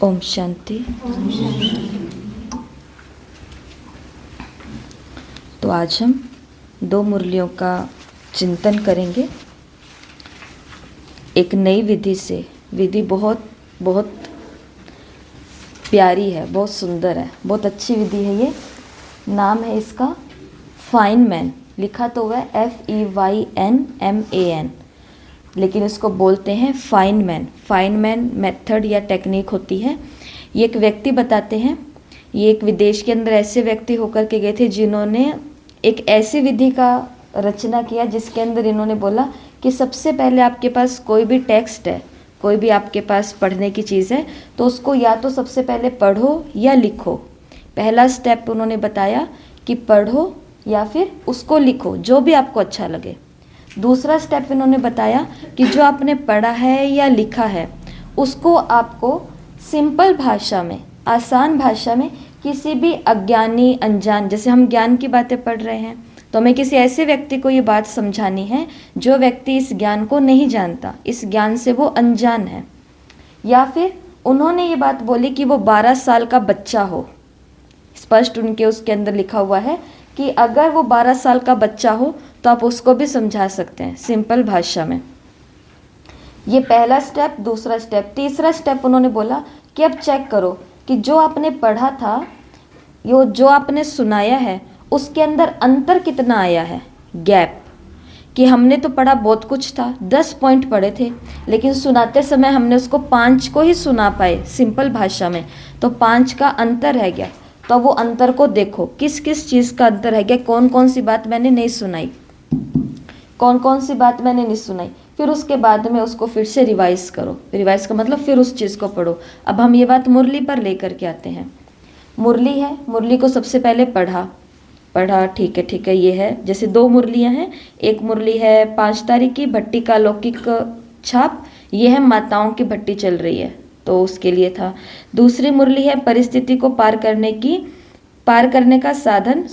ओम शांति। तो आज हम 2 मुरलियों का चिंतन करेंगे एक नई विधि से। विधि बहुत बहुत प्यारी है, बहुत सुंदर है, बहुत अच्छी विधि है। ये नाम है इसका फाइनमैन। लिखा तो हुआ है FEYNMAN, लेकिन इसको बोलते हैं फाइनमैन। फाइनमैन मेथड या टेक्निक होती है। ये एक व्यक्ति बताते हैं, ये एक विदेश के अंदर ऐसे व्यक्ति होकर के गए थे जिन्होंने एक ऐसी विधि का रचना किया जिसके अंदर इन्होंने बोला कि सबसे पहले आपके पास कोई भी टेक्स्ट है, कोई भी आपके पास पढ़ने की चीज़ है, तो उसको या तो सबसे पहले पढ़ो या लिखो। पहला स्टेप उन्होंने बताया कि पढ़ो या फिर उसको लिखो, जो भी आपको अच्छा लगे। दूसरा स्टेप इन्होंने बताया कि जो आपने पढ़ा है या लिखा है उसको आपको सिंपल भाषा में, आसान भाषा में, किसी भी अज्ञानी अनजान, जैसे हम ज्ञान की बातें पढ़ रहे हैं तो हमें किसी ऐसे व्यक्ति को ये बात समझानी है जो व्यक्ति इस ज्ञान को नहीं जानता, इस ज्ञान से वो अनजान है। या फिर उन्होंने ये बात बोली कि वो 12 साल का बच्चा हो। स्पष्ट उनके उसके अंदर लिखा हुआ है कि अगर वो 12 साल का बच्चा हो तो आप उसको भी समझा सकते हैं सिंपल भाषा में। ये पहला स्टेप। दूसरा स्टेप, तीसरा स्टेप उन्होंने बोला कि अब चेक करो कि जो आपने पढ़ा था, जो आपने सुनाया है, उसके अंदर अंतर कितना आया है, गैप। कि हमने तो पढ़ा बहुत कुछ था, 10 पॉइंट पढ़े थे, लेकिन सुनाते समय हमने उसको 5 को ही सुना पाए सिंपल भाषा में, तो 5 का अंतर रह गया। तो वो अंतर को देखो, किस किस चीज़ का अंतर है गया, कौन कौन सी बात मैंने नहीं सुनाई, कौन कौन सी बात मैंने नहीं सुनाई। फिर उसके बाद में उसको फिर से रिवाइज करो। रिवाइज का मतलब फिर उस चीज़ को पढ़ो। अब हम ये बात मुरली पर लेकर के आते हैं। मुरली है, मुरली को सबसे पहले पढ़ा, ठीक है, ये है। जैसे 2 मुरलियाँ हैं, एक मुरली है 5 तारीख की, भट्टी का अलौकिक छाप, ये है माताओं की भट्टी चल रही है तो उसके लिए था। दूसरी मुरली है परिस्थिति को पार करने का साधन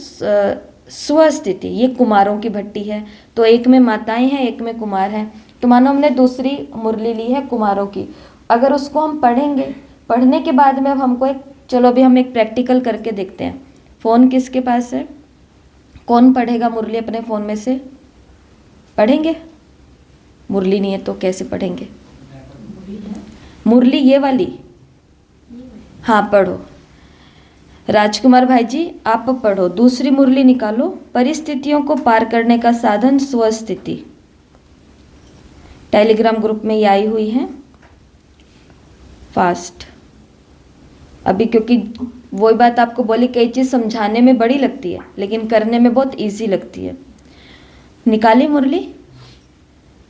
स्वस्थिति, ये कुमारों की भट्टी है। तो एक में माताएं हैं, एक में कुमार हैं। तो मानो हमने दूसरी मुरली ली है कुमारों की। अगर उसको हम पढ़ेंगे, पढ़ने के बाद में अब हमको चलो अभी हम एक प्रैक्टिकल करके देखते हैं। फ़ोन किसके पास है? कौन पढ़ेगा मुरली अपने फ़ोन में से? पढ़ेंगे? मुरली नहीं है तो कैसे पढ़ेंगे? मुरली ये वाली, हाँ पढ़ो। राजकुमार भाई जी आप पढ़ो, दूसरी मुरली निकालो, परिस्थितियों को पार करने का साधन स्वस्थिति। टेलीग्राम ग्रुप में ये आई हुई है फास्ट। अभी क्योंकि वही बात आपको बोली, कई चीज़ समझाने में बड़ी लगती है लेकिन करने में बहुत इजी लगती है। निकाली मुरली?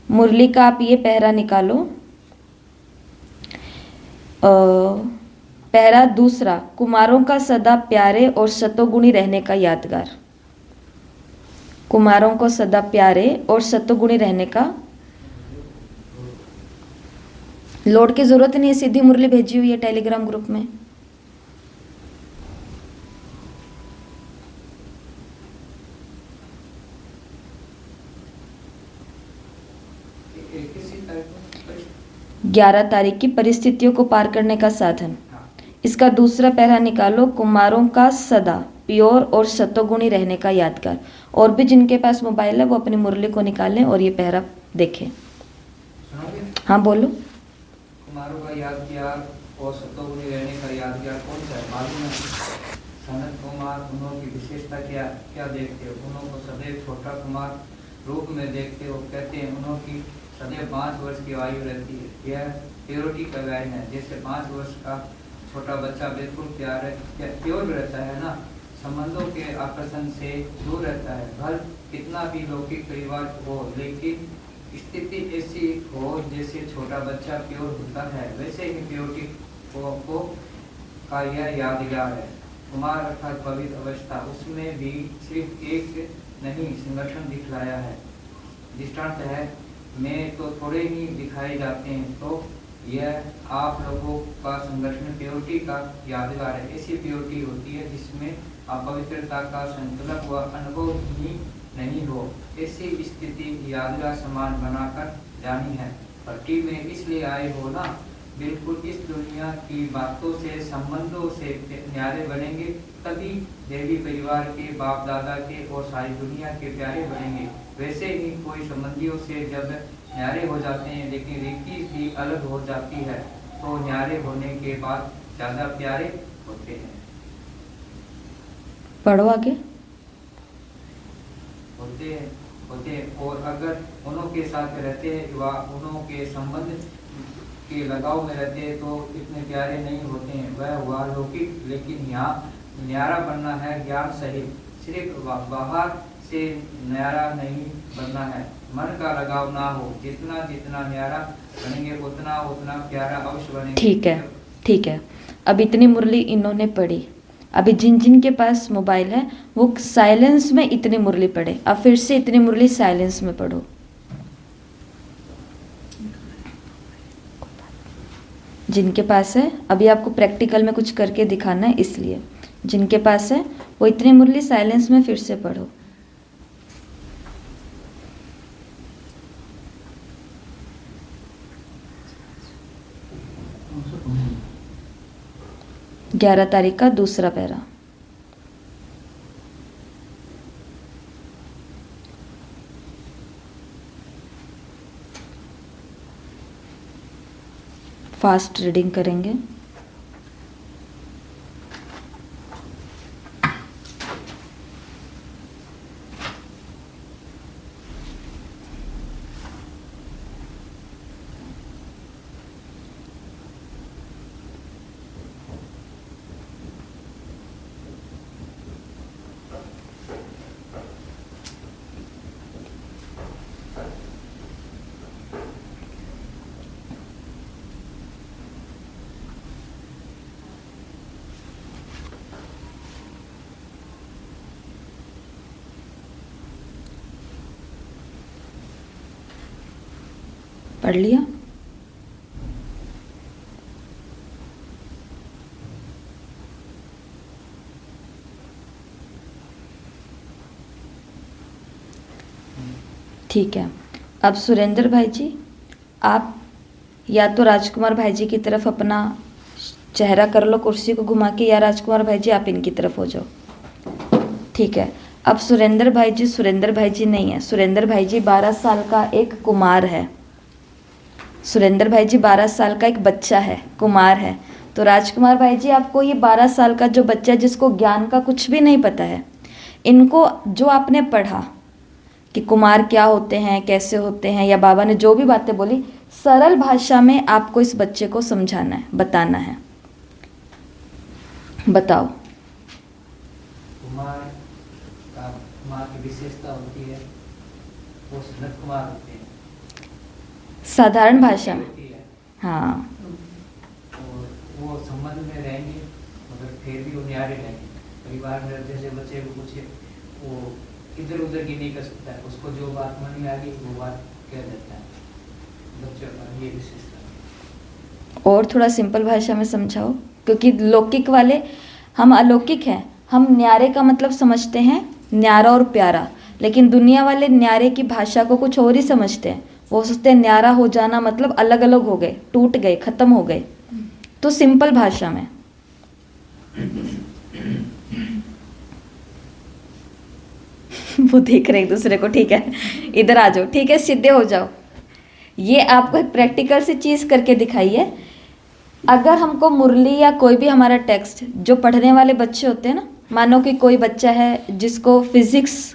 मुरली का आप ये पहरा निकालो। पहरा दूसरा, कुमारों का सदा प्यारे और सतोगुणी रहने का यादगार। कुमारों को सदा प्यारे और सतोगुणी रहने का। लोड की जरूरत नहीं है, सीधी मुरली भेजी हुई है टेलीग्राम ग्रुप में। ग्यारह तारीख की परिस्थितियों को पार करने का साधन। इसका दूसरा पहरा निकालो, कुमारों का सदा प्योर और सतोगुणी रहने का यादगार। और भी जिनके पास मोबाइल है वो अपनी मुरली को निकालें और ये पहरा देखें। हाँ बोलो। कुमारों का यादगार और सतोगुणी रहने का यादगार कौन सा है मालूम है? सनत कुमार, उन्होंने की विशेषता क्या देखते हो? उन्होंने सदैव छोटा कुमार रूप में देखते हो। कहते हैं उन्होंने सदैव 5 वर्ष की आयु रहती है। यह प्योरिटी का वैन है। जैसे 5 वर्ष का छोटा बच्चा बिल्कुल प्योर रहता है ना, संबंधों के आकर्षण से दूर रहता है। भल कितना भी लौकिक परिवार हो, लेकिन स्थिति ऐसी हो जैसे छोटा बच्चा प्योर होता है, वैसे ही प्योरिटी को का यह यादगार है। कुमार अर्थात पवित्र अवस्था, उसमें भी सिर्फ एक नहीं संगठन दिखलाया है। दृष्टांत है, में तो थोड़े ही दिखाए जाते हैं, तो यह आप लोगों का संगठन प्योरिटी का यादगार है। ऐसी प्योरिटी होती है जिसमें अपवित्रता का संतुलन व अनुभव ही नहीं हो। ऐसी स्थिति यादगार समान बनाकर जानी है। भट्टी में इसलिए आए हो ना बिल्कुल इस दुनिया की बातों से, संबंधों से न्यारे बनेंगे, तभी देवी परिवार के, बाप दादा के और सारी दुनिया के प्यारे बनेंगे। वैसे ही कोई संबंधियों से जब न्यारे हो जाते हैं लेकिन रीति भी अलग हो जाती है, तो न्यारे होने के बाद ज़्यादा प्यारे होते हैं। पढ़ो आगे। होते हैं और अगर उन्हों के साथ रहते हैं व उन्हों के संबंध के लगाव में रहते हैं तो इतने प्यारे नहीं होते हैं। वह हुआ लौकिक, लेकिन यहाँ न्यारा बनना है ज्ञान सहित, सिर्फ बाहर से न्यारा नहीं बनना है, मन का लगाव ना हो। जितना जितना न्यारा बनेंगे उतना उतना प्यारा अवश्य बनेंगे। ठीक है। अब इतनी मुरली इन्होंने पढ़ी। अभी जिन जिन के पास मोबाइल है वो साइलेंस में इतनी मुरली पढ़े। अब फिर से इतनी मुरली साइलेंस में पढ़ो। जिनके पास है, अभी आपको प्रैक्टिकल में कुछ करके दिखाना है, इसलिए जिनके पास है वो इतनी मुरली साइलेंस में फिर से पढ़ो। ग्यारह तारीख का दूसरा पैरा। फास्ट रीडिंग करेंगे। पढ़ लिया? ठीक है। अब सुरेंद्र भाई जी, आप या तो राजकुमार भाई जी की तरफ अपना चेहरा कर लो कुर्सी को घुमा के, या राजकुमार भाई जी आप इनकी तरफ हो जाओ। ठीक है। अब सुरेंद्र भाई जी नहीं है। सुरेंद्र भाई जी 12 साल का एक कुमार है। सुरेंद्र भाई जी 12 साल का एक बच्चा है, कुमार है। तो राजकुमार भाई जी, आपको ये 12 साल का जो बच्चा है जिसको ज्ञान का कुछ भी नहीं पता है, इनको जो आपने पढ़ा कि कुमार क्या होते हैं, कैसे होते हैं, या बाबा ने जो भी बातें बोली, सरल भाषा में आपको इस बच्चे को समझाना है, बताना है। बताओ। कुमार की विशेषता होती है वो सनत कुमार होते हैं, साधारण भाषा में। हाँ। और वो संबंध में रहेंगे मगर फिर भी वो न्यारे रहेंगे। परिवार में जैसे बच्चे को पूछे, वो इधर उधर की नहीं कर सकता है, उसको जो बात मन में आ गई वो बात कह देता है। बच्चों का ये विशेषता। और थोड़ा सिंपल भाषा में समझाओ, क्योंकि लौकिक वाले, हम अलौकिक हैं, हम न्यारे का मतलब समझते हैं न्यारा और प्यारा, लेकिन दुनिया वाले न्यारे की भाषा को कुछ और ही समझते हैं। वो सोचते हैं न्यारा हो जाना मतलब अलग अलग हो गए, टूट गए, खत्म हो गए। तो सिंपल भाषा में वो देख रहे एक दूसरे को। ठीक है, इधर आ जाओ। ठीक है, सीधे हो जाओ। ये आपको एक प्रैक्टिकल से चीज़ करके दिखाई है। अगर हमको मुरली या कोई भी हमारा टेक्स्ट, जो पढ़ने वाले बच्चे होते हैं ना, मानो कि कोई बच्चा है जिसको फिजिक्स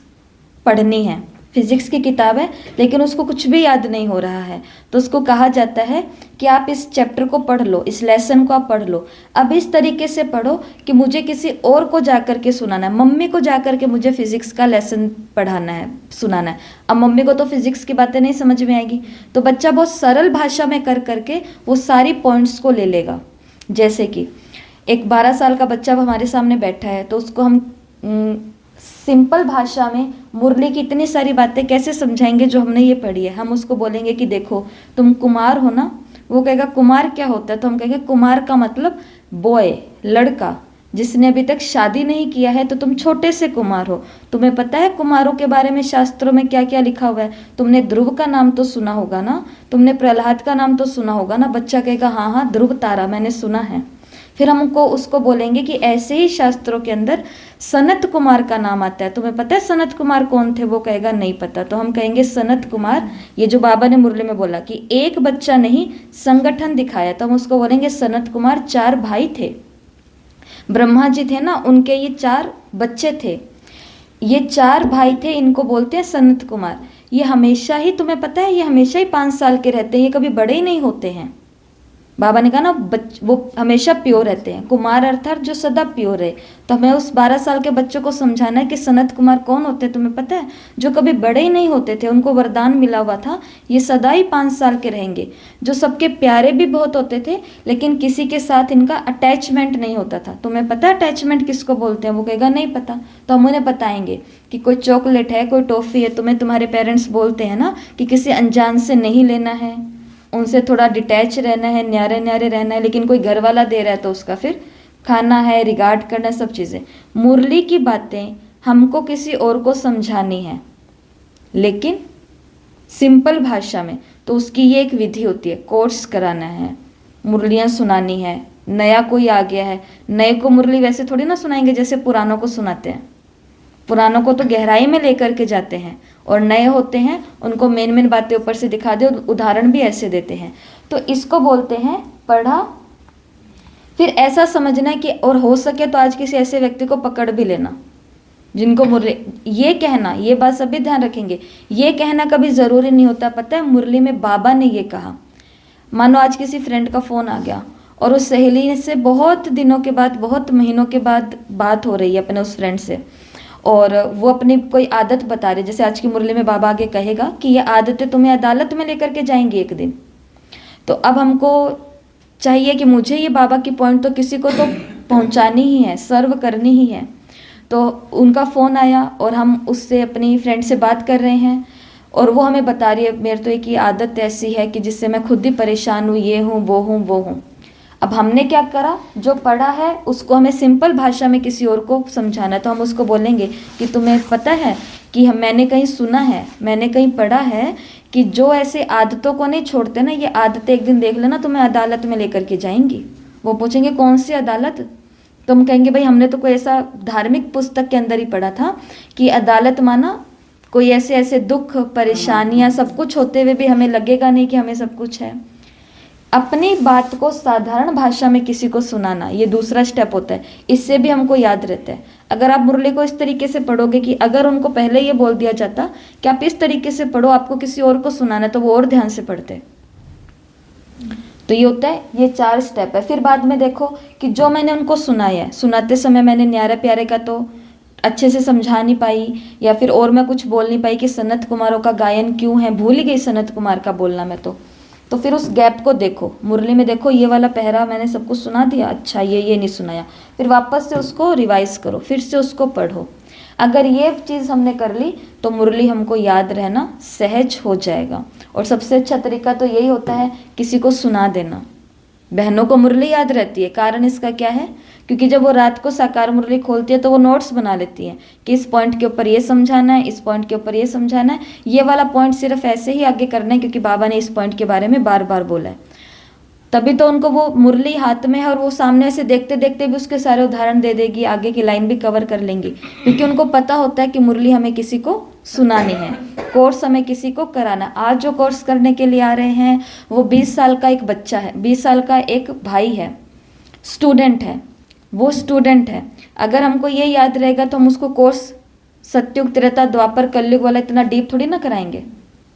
पढ़नी है, फिजिक्स की किताब है लेकिन उसको कुछ भी याद नहीं हो रहा है, तो उसको कहा जाता है कि आप इस चैप्टर को पढ़ लो, इस लेसन को आप पढ़ लो। अब इस तरीके से पढ़ो कि मुझे किसी और को जाकर के सुनाना है, मम्मी को जाकर के मुझे फिजिक्स का लेसन पढ़ाना है, सुनाना है। अब मम्मी को तो फिजिक्स की बातें नहीं समझ में आएगी, तो बच्चा बहुत सरल भाषा में कर करके वो सारी पॉइंट्स को ले लेगा। जैसे कि एक 12 साल का बच्चा अब हमारे सामने बैठा है, तो उसको हम सिंपल भाषा में मुरली की इतनी सारी बातें कैसे समझाएंगे जो हमने ये पढ़ी है। हम उसको बोलेंगे कि देखो तुम कुमार हो ना, वो कहेगा कुमार क्या होता है, तो हम कहेंगे कुमार का मतलब बॉय, लड़का, जिसने अभी तक शादी नहीं किया है तो तुम छोटे से कुमार हो। तुम्हें पता है कुमारों के बारे में शास्त्रों में क्या क्या लिखा हुआ है? तुमने ध्रुव का नाम तो सुना होगा ना, तुमने प्रहलाद का नाम तो सुना होगा ना। बच्चा कहेगा हाँ हाँ ध्रुव तारा मैंने सुना है। फिर हमको उसको बोलेंगे कि ऐसे ही शास्त्रों के अंदर सनत कुमार का नाम आता है। तुम्हें पता है सनत कुमार कौन थे? वो कहेगा नहीं पता। तो हम कहेंगे सनत कुमार, ये जो बाबा ने मुरली में बोला कि एक बच्चा नहीं संगठन दिखाया, तो हम उसको बोलेंगे सनत कुमार 4 भाई थे। ब्रह्मा जी थे ना, उनके ये 4 बच्चे थे, ये 4 भाई थे, इनको बोलते हैं सनत कुमार। ये हमेशा ही, तुम्हें पता है, ये हमेशा ही 5 साल के रहते हैं, ये कभी बड़े ही नहीं होते हैं। बाबा ने कहा ना वो हमेशा प्योर रहते हैं। कुमार अर्थात जो सदा प्योर है। तो हमें उस 12 साल के बच्चों को समझाना है कि सनत कुमार कौन होते हैं। तुम्हें पता है, जो कभी बड़े ही नहीं होते थे, उनको वरदान मिला हुआ था, ये सदा ही 5 साल के रहेंगे। जो सबके प्यारे भी बहुत होते थे, लेकिन किसी के साथ इनका अटैचमेंट नहीं होता था। तुम्हें पता है अटैचमेंट किसको बोलते हैं? वो कहेगा नहीं पता। तो हम उन्हें बताएंगे कि कोई चॉकलेट है, कोई टॉफ़ी है, तुम्हें तुम्हारे पेरेंट्स बोलते हैं ना कि किसी अनजान से नहीं लेना है, उनसे थोड़ा डिटैच रहना है, न्यारे न्यारे रहना है। लेकिन कोई घर वाला दे रहा है तो उसका फिर खाना है, रिगार्ड करना, सब चीज़ें। मुरली की बातें हमको किसी और को समझानी है, लेकिन सिंपल भाषा में। तो उसकी ये एक विधि होती है, कोर्स कराना है, मुरलियाँ सुनानी है। नया कोई आ गया है, नए को मुरली वैसे थोड़ी ना सुनाएंगे जैसे पुरानों को सुनाते हैं। पुरानों को तो गहराई में लेकर के जाते हैं, और नए होते हैं उनको मेन मेन बातें ऊपर से दिखा दे, उदाहरण भी ऐसे देते हैं। तो इसको बोलते हैं पढ़ा। फिर ऐसा समझना है कि और हो सके तो आज किसी ऐसे व्यक्ति को पकड़ भी लेना जिनको मुरली, ये कहना, ये बात सभी ध्यान रखेंगे, ये कहना कभी ज़रूरी नहीं होता। पता है मुरली में बाबा ने ये कहा, मानो आज किसी फ्रेंड का फ़ोन आ गया और उस सहेली से बहुत दिनों के बाद, बहुत महीनों के बाद बात हो रही है अपने उस फ्रेंड से, और वो अपनी कोई आदत बता रहे, जैसे आज की मुरली में बाबा आगे कहेगा कि ये आदतें तुम्हें अदालत में लेकर के जाएंगी एक दिन। तो अब हमको चाहिए कि मुझे ये बाबा की पॉइंट तो किसी को तो पहुंचानी ही है, सर्व करनी ही है। तो उनका फ़ोन आया और हम उससे, अपनी फ्रेंड से बात कर रहे हैं, और वो हमें बता रही है मेरे तो एक ये आदत ऐसी है कि जिससे मैं खुद ही परेशान हूँ, ये हूँ वो हूँ वो हूँ। अब हमने क्या करा, जो पढ़ा है उसको हमें सिंपल भाषा में किसी और को समझाना है। तो हम उसको बोलेंगे कि तुम्हें पता है कि मैंने कहीं सुना है, मैंने कहीं पढ़ा है कि जो ऐसे आदतों को नहीं छोड़ते ना, ये आदतें एक दिन देख लेना तुम्हें अदालत में लेकर के जाएंगी। वो पूछेंगे कौन सी अदालत? तुम कहेंगे भाई हमने तो कोई ऐसा धार्मिक पुस्तक के अंदर ही पढ़ा था कि अदालत माना कोई ऐसे ऐसे दुख परेशानियाँ सब कुछ होते हुए भी हमें लगेगा नहीं कि हमें सब कुछ है। अपनी बात को साधारण भाषा में किसी को सुनाना, ये दूसरा स्टेप होता है। इससे भी हमको याद रहता है। अगर आप मुरली को इस तरीके से पढ़ोगे कि अगर उनको पहले ये बोल दिया जाता कि आप इस तरीके से पढ़ो, आपको किसी और को सुनाना, तो वो और ध्यान से पढ़ते। तो ये होता है, ये 4 स्टेप है। फिर बाद में देखो कि जो मैंने उनको सुनाया है, सुनाते समय मैंने न्यारे प्यारे का तो अच्छे से समझा नहीं पाई, या फिर और मैं कुछ बोल नहीं पाई कि सनत कुमारों का गायन क्यों है, भूल ही गई सनत कुमार का बोलना मैं तो फिर उस गैप को देखो, मुरली में देखो ये वाला पहरा मैंने सबको सुना दिया, अच्छा ये नहीं सुनाया, फिर वापस से उसको रिवाइज करो, फिर से उसको पढ़ो। अगर ये चीज़ हमने कर ली तो मुरली हमको याद रहना सहज हो जाएगा। और सबसे अच्छा तरीका तो यही होता है किसी को सुना देना। बहनों को मुरली याद रहती है, कारण इसका क्या है, क्योंकि जब वो रात को साकार मुरली खोलती है तो वो नोट्स बना लेती हैं कि इस पॉइंट के ऊपर ये समझाना है, इस पॉइंट के ऊपर ये समझाना है, ये वाला पॉइंट सिर्फ ऐसे ही आगे करना है क्योंकि बाबा ने इस पॉइंट के बारे में बार बार बोला है। तभी तो उनको वो मुरली हाथ में है और वो सामने से देखते देखते भी उसके सारे उदाहरण दे देगी, आगे की लाइन भी कवर कर लेंगी, क्योंकि उनको पता होता है कि मुरली हमें किसी को सुनानी है, कोर्स हमें किसी को कराना। आज जो कोर्स करने के लिए आ रहे हैं वो 20 साल का एक बच्चा है, 20 साल का एक भाई है, स्टूडेंट है, वो स्टूडेंट है। अगर हमको ये याद रहेगा तो हम उसको कोर्स सत्युग त्रेता द्वापर कलयुग वाला इतना डीप थोड़ी ना कराएंगे।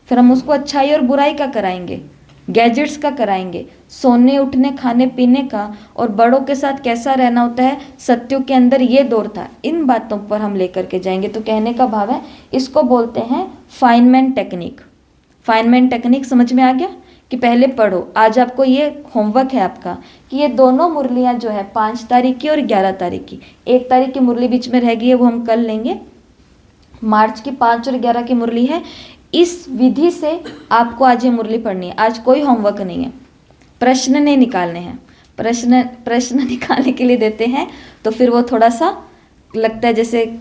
फिर हम उसको अच्छाई और बुराई का कराएंगे, गैजेट्स का कराएंगे, सोने उठने खाने पीने का, और बड़ों के साथ कैसा रहना होता है, सत्युग के अंदर ये दौर था, इन बातों पर हम लेकर के जाएंगे। तो कहने का भाव है इसको बोलते हैं फाइनमैन टेक्निक। फाइनमैन टेक्निक समझ में आ गया कि पहले पढ़ो। आज आपको ये होमवर्क है आपका कि ये दोनों मुरलियाँ जो है 5 तारीख की और 11 तारीख की, 1 तारीख की मुरली बीच में रह गई है वो हम कल लेंगे, मार्च की 5 और 11 की मुरली है। इस विधि से आपको आज ये मुरली पढ़नी है। आज कोई होमवर्क नहीं है, प्रश्न नहीं निकालने हैं, प्रश्न प्रश्न निकालने के लिए देते हैं तो फिर वो थोड़ा सा लगता है जैसे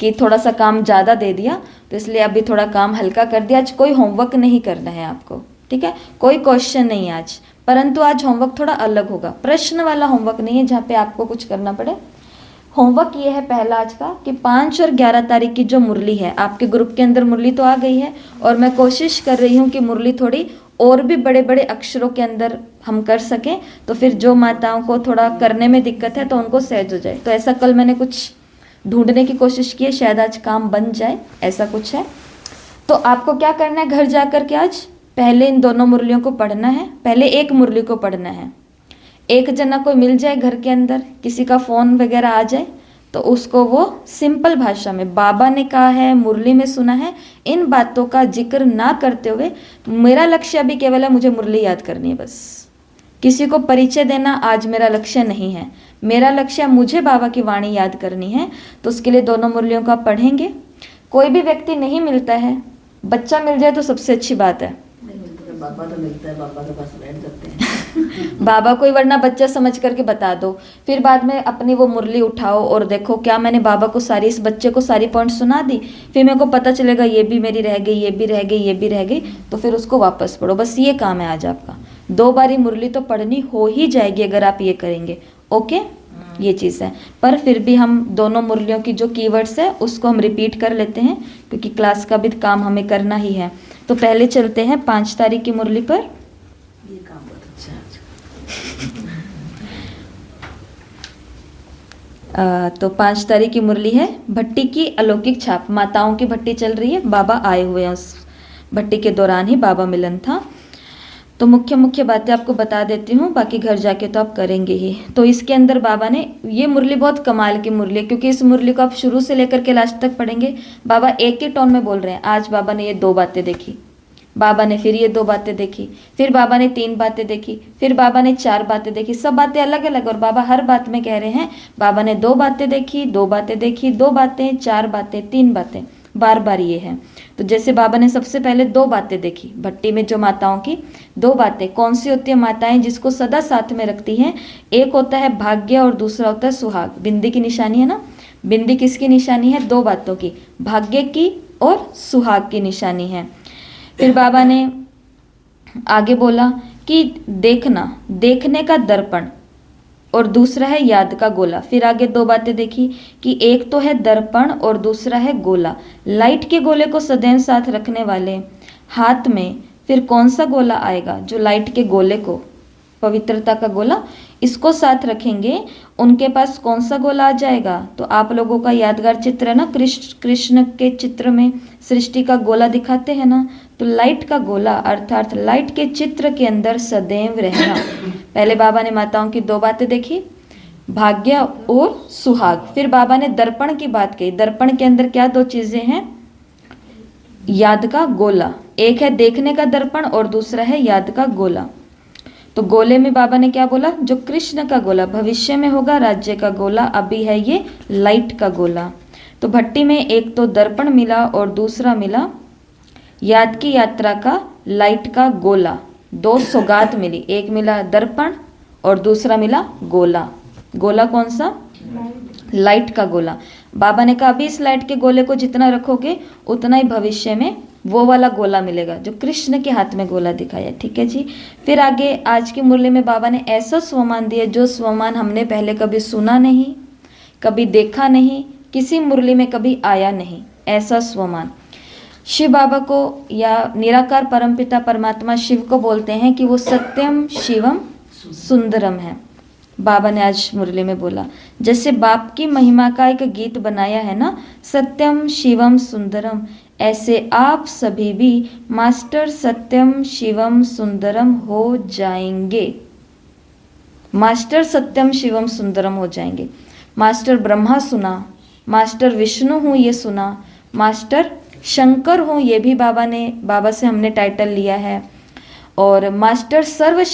कि थोड़ा सा काम ज़्यादा दे दिया, तो इसलिए अभी थोड़ा काम हल्का कर दिया। आज कोई होमवर्क नहीं करना है आपको, ठीक है, कोई क्वेश्चन नहीं है आज, परंतु आज होमवर्क थोड़ा अलग होगा, प्रश्न वाला होमवर्क नहीं है जहाँ पे आपको कुछ करना पड़े। होमवर्क ये है पहला आज का कि 5 और 11 तारीख की जो मुरली है, आपके ग्रुप के अंदर मुरली तो आ गई है और मैं कोशिश कर रही हूँ कि मुरली थोड़ी और भी बड़े बड़े अक्षरों के अंदर हम कर सकें, तो फिर जो माताओं को थोड़ा करने में दिक्कत है तो उनको सहज हो जाए। तो ऐसा कल मैंने कुछ ढूंढने की कोशिश की है, शायद आज काम बन जाए, ऐसा कुछ है। तो आपको क्या करना है, घर जाकर के आज पहले इन दोनों मुरलियों को पढ़ना है। पहले एक मुरली को पढ़ना है, एक जना कोई मिल जाए घर के अंदर, किसी का फ़ोन वगैरह आ जाए तो उसको वो सिंपल भाषा में बाबा ने कहा है, मुरली में सुना है, इन बातों का जिक्र ना करते हुए, मेरा लक्ष्य अभी केवल है मुझे मुरली याद करनी है बस। किसी को परिचय देना आज मेरा लक्ष्य नहीं है, मेरा लक्ष्य मुझे बाबा की वाणी याद करनी है। तो उसके लिए दोनों मुरलियों को आप पढ़ेंगे। कोई भी व्यक्ति नहीं मिलता है, बच्चा मिल जाए तो सबसे अच्छी बात है। बाबा तो मिलता है, बाबा के पास बैठ जाते हैं। बाबा कोई, वरना बच्चा समझ करके बता दो, फिर बाद में अपनी वो मुरली उठाओ और देखो क्या मैंने बाबा को सारी, इस बच्चे को सारी पॉइंट सुना दी, फिर मेरे को पता चलेगा ये भी मेरी रह गई, ये भी रह गई, ये भी रह गई, तो फिर उसको वापस पढ़ो। बस ये काम है आज आपका। 2 बारी मुरली तो पढ़नी हो ही जाएगी अगर आप ये करेंगे, ओके, ये चीज़ है। पर फिर भी हम दोनों मुरलियों की जो कीवर्ड्स है उसको हम रिपीट कर लेते हैं, क्योंकि क्लास का भी काम हमें करना ही है। तो पहले चलते हैं 5 तारीख की मुरली पर। ये काम बहुत अच्छा है आज। तो 5 तारीख की मुरली है भट्टी की अलौकिक छाप। माताओं की भट्टी चल रही है, बाबा आए हुए हैं, उस भट्टी के दौरान ही बाबा मिलन था। तो मुख्य मुख्य बातें आपको बता देती हूँ, बाकी घर जाके तो आप करेंगे ही। तो इसके अंदर बाबा ने, ये मुरली बहुत कमाल की मुरली है, क्योंकि इस मुरली को आप शुरू से लेकर के लास्ट तक पढ़ेंगे। बाबा एक ही टोन में बोल रहे हैं। आज बाबा ने ये 2 बातें देखी, बाबा ने फिर ये 2 बातें देखी, फिर बाबा ने 3 बातें देखी, फिर बाबा ने 4 बातें देखी, सब बातें अलग अलग, और बाबा हर बात में कह रहे हैं बाबा ने 2 बातें देखी, 2 बातें देखी, 2 बातें, 4 बातें, 3 बातें, बार बार ये है। तो जैसे बाबा ने सबसे पहले 2 बातें देखी भट्टी में, जो माताओं की 2 बातें कौन सी होती है, माताएं जिसको सदा साथ में रखती हैं, एक होता है भाग्य और दूसरा होता है सुहाग। बिंदी की निशानी है ना, बिंदी किसकी निशानी है, 2 बातों की, भाग्य की और सुहाग की निशानी है। फिर बाबा ने आगे बोला कि देखना, देखने का दर्पण, और दूसरा है याद का गोला। फिर आगे 2 बातें देखी कि एक तो है दर्पण और दूसरा है गोला। लाइट के गोले को सदैव साथ रखने वाले हाथ में फिर कौन सा गोला आएगा, जो लाइट के गोले को, पवित्रता का गोला, इसको साथ रखेंगे, उनके पास कौन सा गोला आ जाएगा। तो आप लोगों का यादगार चित्र है ना, कृष्ण के चित्र में सृष्टि का गोला दिखाते हैं ना, तो लाइट का गोला अर्थात लाइट के चित्र के अंदर सदैव रहना। पहले बाबा ने माताओं की 2 बातें देखी, भाग्य और सुहाग। फिर बाबा ने दर्पण की बात कही। दर्पण के अंदर क्या 2 चीजें हैं, याद का गोला, एक है देखने का दर्पण और दूसरा है याद का गोला। तो गोले में बाबा ने क्या बोला, जो कृष्ण का गोला भविष्य में होगा, राज्य का गोला अभी है ये लाइट का गोला। तो भट्टी में एक तो दर्पण मिला और दूसरा मिला याद की यात्रा का लाइट का गोला। 2 सौगात मिली, एक मिला दर्पण और दूसरा मिला गोला। गोला कौन सा, लाइट का गोला। बाबा ने कहा अभी इस लाइट के गोले को जितना रखोगे उतना ही भविष्य में वो वाला गोला मिलेगा जो कृष्ण के हाथ में गोला दिखाया। ठीक है जी। फिर आगे आज की मुरली में बाबा ने ऐसा स्वमान दिया जो स्वमान हमने पहले कभी सुना नहीं, कभी देखा नहीं, किसी मुरली में कभी आया नहीं। ऐसा स्वमान शिव बाबा को या निराकार परमपिता परमात्मा शिव को बोलते हैं कि वो सत्यम शिवम सुंदरम है। बाबा ने आज मुरली में बोला, जैसे बाप की महिमा का एक गीत बनाया है ना, सत्यम शिवम सुंदरम, ऐसे आप सभी भी मास्टर सत्यम शिवम सुंदरम हो जाएंगे। मास्टर सत्यम शिवम सुंदरम हो जाएंगे। मास्टर ब्रह्मा सुना, मास्टर विष्णु हूँ ये सुना, मास्टर शंकर हूँ ये भी बाबा से हमने टाइटल लिया है, और मास्टर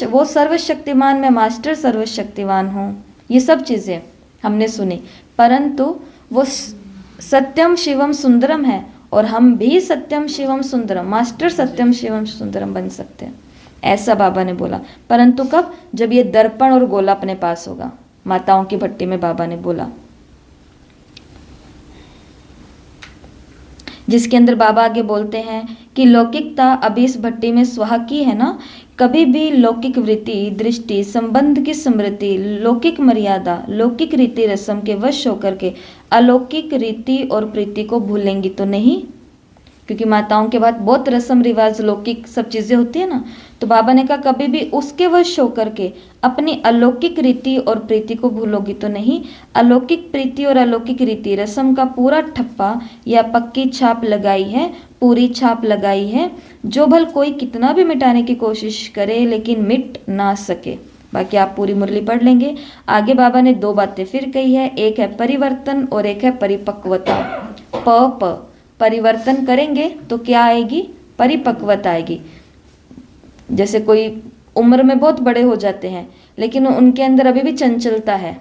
वो सर्वशक्तिमान, मैं मास्टर सर्वशक्तिमान हूँ, ये सब चीज़ें हमने सुनी। परंतु वो सत्यम शिवम सुंदरम है और हम भी सत्यम शिवम सुंदरम, मास्टर सत्यम शिवम सुंदरम बन सकते हैं। ऐसा बाबा ने बोला। परंतु कब? जब ये दर्पण और गोला अपने पास होगा। माताओं की भट्टी में बाबा ने बोला, जिसके अंदर बाबा आगे बोलते हैं कि लौकिकता अभी इस भट्टी में स्वाहा की है ना, कभी भी लौकिक वृत्ति, दृष्टि, संबंध की स्मृति, लौकिक मर्यादा, लौकिक रीति रस्म के वश होकर के अलौकिक रीति और प्रीति को भूलेंगी तो नहीं। क्योंकि माताओं के बाद बहुत रस्म रिवाज, लौकिक सब चीज़ें होती है ना, तो बाबा ने कहा कभी भी उसके वश होकर के अपनी अलौकिक रीति और प्रीति को भूलोगी तो नहीं। अलौकिक प्रीति और अलौकिक रीति रस्म का पूरा ठप्पा या पक्की छाप लगाई है, पूरी छाप लगाई है, जो भल कोई कितना भी मिटाने की कोशिश करे लेकिन मिट ना सके। बाकी आप पूरी मुरली पढ़ लेंगे। आगे बाबा ने दो बातें फिर कही है, एक है परिवर्तन और एक है परिपक्वता। प परिवर्तन करेंगे तो क्या आएगी? परिपक्वता आएगी। जैसे कोई उम्र में बहुत बड़े हो जाते हैं लेकिन उनके अंदर अभी भी चंचलता है,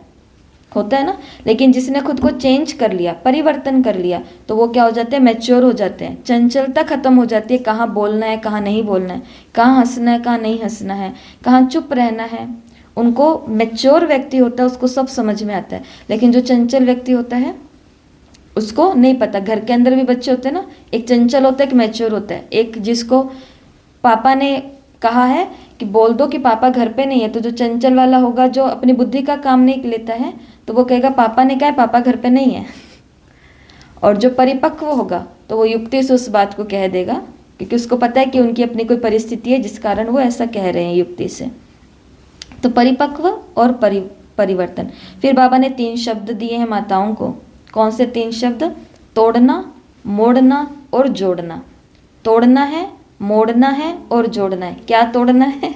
होता है ना, लेकिन जिसने खुद को चेंज कर लिया, परिवर्तन कर लिया, तो वो क्या हो जाते हैं? मैच्योर हो जाते हैं। चंचलता खत्म हो जाती है, कहाँ बोलना है, कहाँ नहीं बोलना है, कहाँ हंसना है, कहाँ नहीं हंसना है, कहाँ चुप रहना है। उनको मैच्योर व्यक्ति होता है, उसको सब समझ में आता है। लेकिन जो चंचल व्यक्ति होता है उसको नहीं पता। घर के अंदर भी बच्चे होते हैं ना, एक चंचल होता है, एक मैच्योर होता है। एक जिसको पापा ने कहा है कि बोल दो कि पापा घर पे नहीं है, तो जो चंचल वाला होगा, जो अपनी बुद्धि का काम नहीं लेता है, तो वो कहेगा पापा ने कहा है, पापा घर पे नहीं है। और जो परिपक्व होगा तो वो युक्ति से उस बात को कह देगा, क्योंकि उसको पता है कि उनकी अपनी कोई परिस्थिति है जिस कारण वो ऐसा कह रहे हैं युक्ति से। तो परिपक्व और परिवर्तन। फिर बाबा ने 3 शब्द दिए हैं माताओं को। कौन से 3 शब्द? तोड़ना, मोड़ना और जोड़ना। तोड़ना है, मोड़ना है और जोड़ना है। क्या तोड़ना है?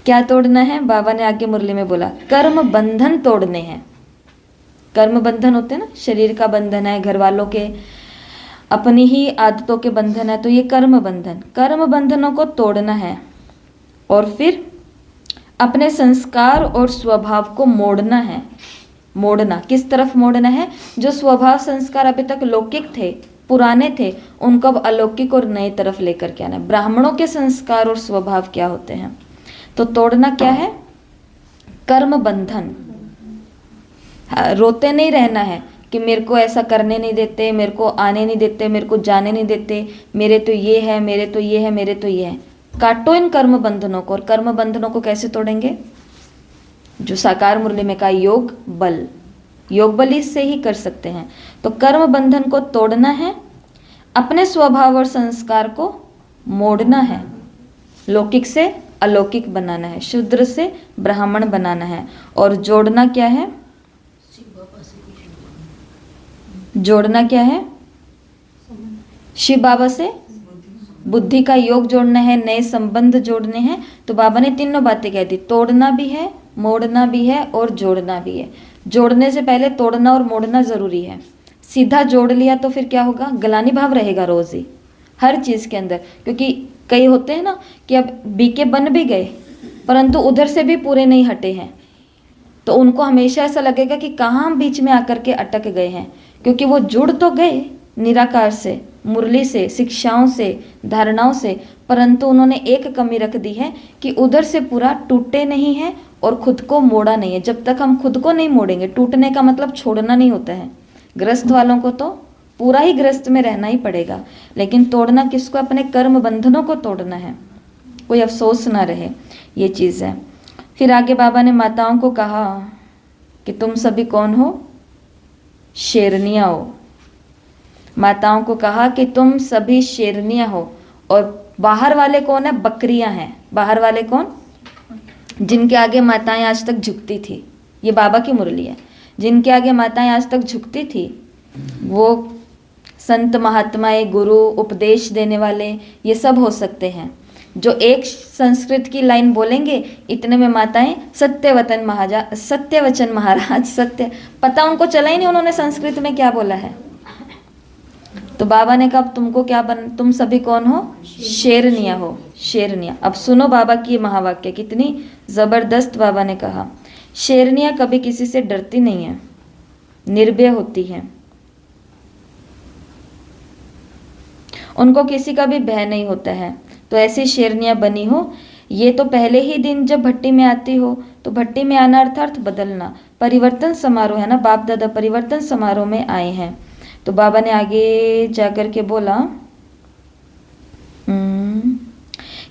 क्या तोड़ना है? बाबा ने आगे मुरली में बोला कर्म बंधन तोड़ने हैं। कर्म बंधन होते हैं ना, शरीर का बंधन है, घर वालों के, अपनी ही आदतों के बंधन है, तो ये कर्म बंधन, कर्म बंधनों को तोड़ना है। और फिर अपने संस्कार और स्वभाव को मोड़ना है। मोड़ना किस तरफ मोड़ना है? जो स्वभाव संस्कार अभी तक लौकिक थे, पुराने थे, उनको अब अलौकिक और नए तरफ लेकर के आना है। ब्राह्मणों के संस्कार और स्वभाव क्या होते हैं? तो तोड़ना क्या है? कर्म बंधन। रोते नहीं रहना है कि मेरे को ऐसा करने नहीं देते, मेरे को आने नहीं देते, मेरे को जाने नहीं देते, मेरे तो ये है, मेरे तो ये है, मेरे तो ये है। काटो इन कर्म बंधनों को। और कर्म बंधनों को कैसे तोड़ेंगे? जो साकार मुरली में कहा योग बल, योग बल इससे ही कर सकते हैं। तो कर्म बंधन को तोड़ना है, अपने स्वभाव और संस्कार को मोड़ना है, लौकिक से अलौकिक बनाना है, शूद्र से ब्राह्मण बनाना है। और जोड़ना क्या है? जोड़ना क्या है? शिव बाबा से बुद्धि का योग जोड़ना है, नए संबंध जोड़ने हैं। तो बाबा ने तीनों बातें कह दी, तोड़ना भी है, मोड़ना भी है और जोड़ना भी है। जोड़ने से पहले तोड़ना और मोड़ना जरूरी है। सीधा जोड़ लिया तो फिर क्या होगा? ग्लानि भाव रहेगा रोज ही हर चीज़ के अंदर। क्योंकि कई होते हैं ना कि अब बीके बन भी गए परंतु उधर से भी पूरे नहीं हटे हैं, तो उनको हमेशा ऐसा लगेगा कि कहाँ हम बीच में आकर के अटक गए हैं। क्योंकि वो जुड़ तो गए निराकार से, मुरली से, शिक्षाओं से, धारणाओं से, परंतु उन्होंने एक कमी रख दी है कि उधर से पूरा टूटे नहीं है और खुद को मोड़ा नहीं है। जब तक हम खुद को नहीं मोड़ेंगे, टूटने का मतलब छोड़ना नहीं होता है। ग्रस्त वालों को तो पूरा ही ग्रस्त में रहना ही पड़ेगा, लेकिन तोड़ना किसको? अपने कर्म बंधनों को तोड़ना है, कोई अफसोस ना रहे, ये चीज़ है। फिर आगे बाबा ने माताओं को कहा कि तुम सभी कौन हो? शेरनियाँ हो। माताओं को कहा कि तुम सभी शेरनियाँ हो। और बाहर वाले कौन है? बकरियां हैं। बाहर वाले कौन? जिनके आगे माताएं आज तक झुकती थी। ये बाबा की मुरली है। जिनके आगे माताएं आज तक झुकती थी, वो संत महात्माएं, गुरु, उपदेश देने वाले, ये सब हो सकते हैं। जो एक संस्कृत की लाइन बोलेंगे, इतने में माताएं सत्यवचन महाराज, सत्य, पता उनको चला ही नहीं उन्होंने संस्कृत में क्या बोला है। तो बाबा ने कहा तुमको क्या तुम सभी कौन हो? शेरनिया हो, शेरनिया। अब सुनो बाबा की महावाक्य, कितनी जबरदस्त बाबा ने कहा। शेरनिया कभी किसी से डरती नहीं है, निर्भय होती है, उनको किसी का भी भय नहीं होता है। तो ऐसी शेरनियाँ बनी हो। ये तो पहले ही दिन जब भट्टी में आती हो, तो भट्टी में आना अर्थात बदलना, परिवर्तन समारोह है ना, बाप दादा परिवर्तन समारोह में आए हैं। तो बाबा ने आगे जाकर के बोला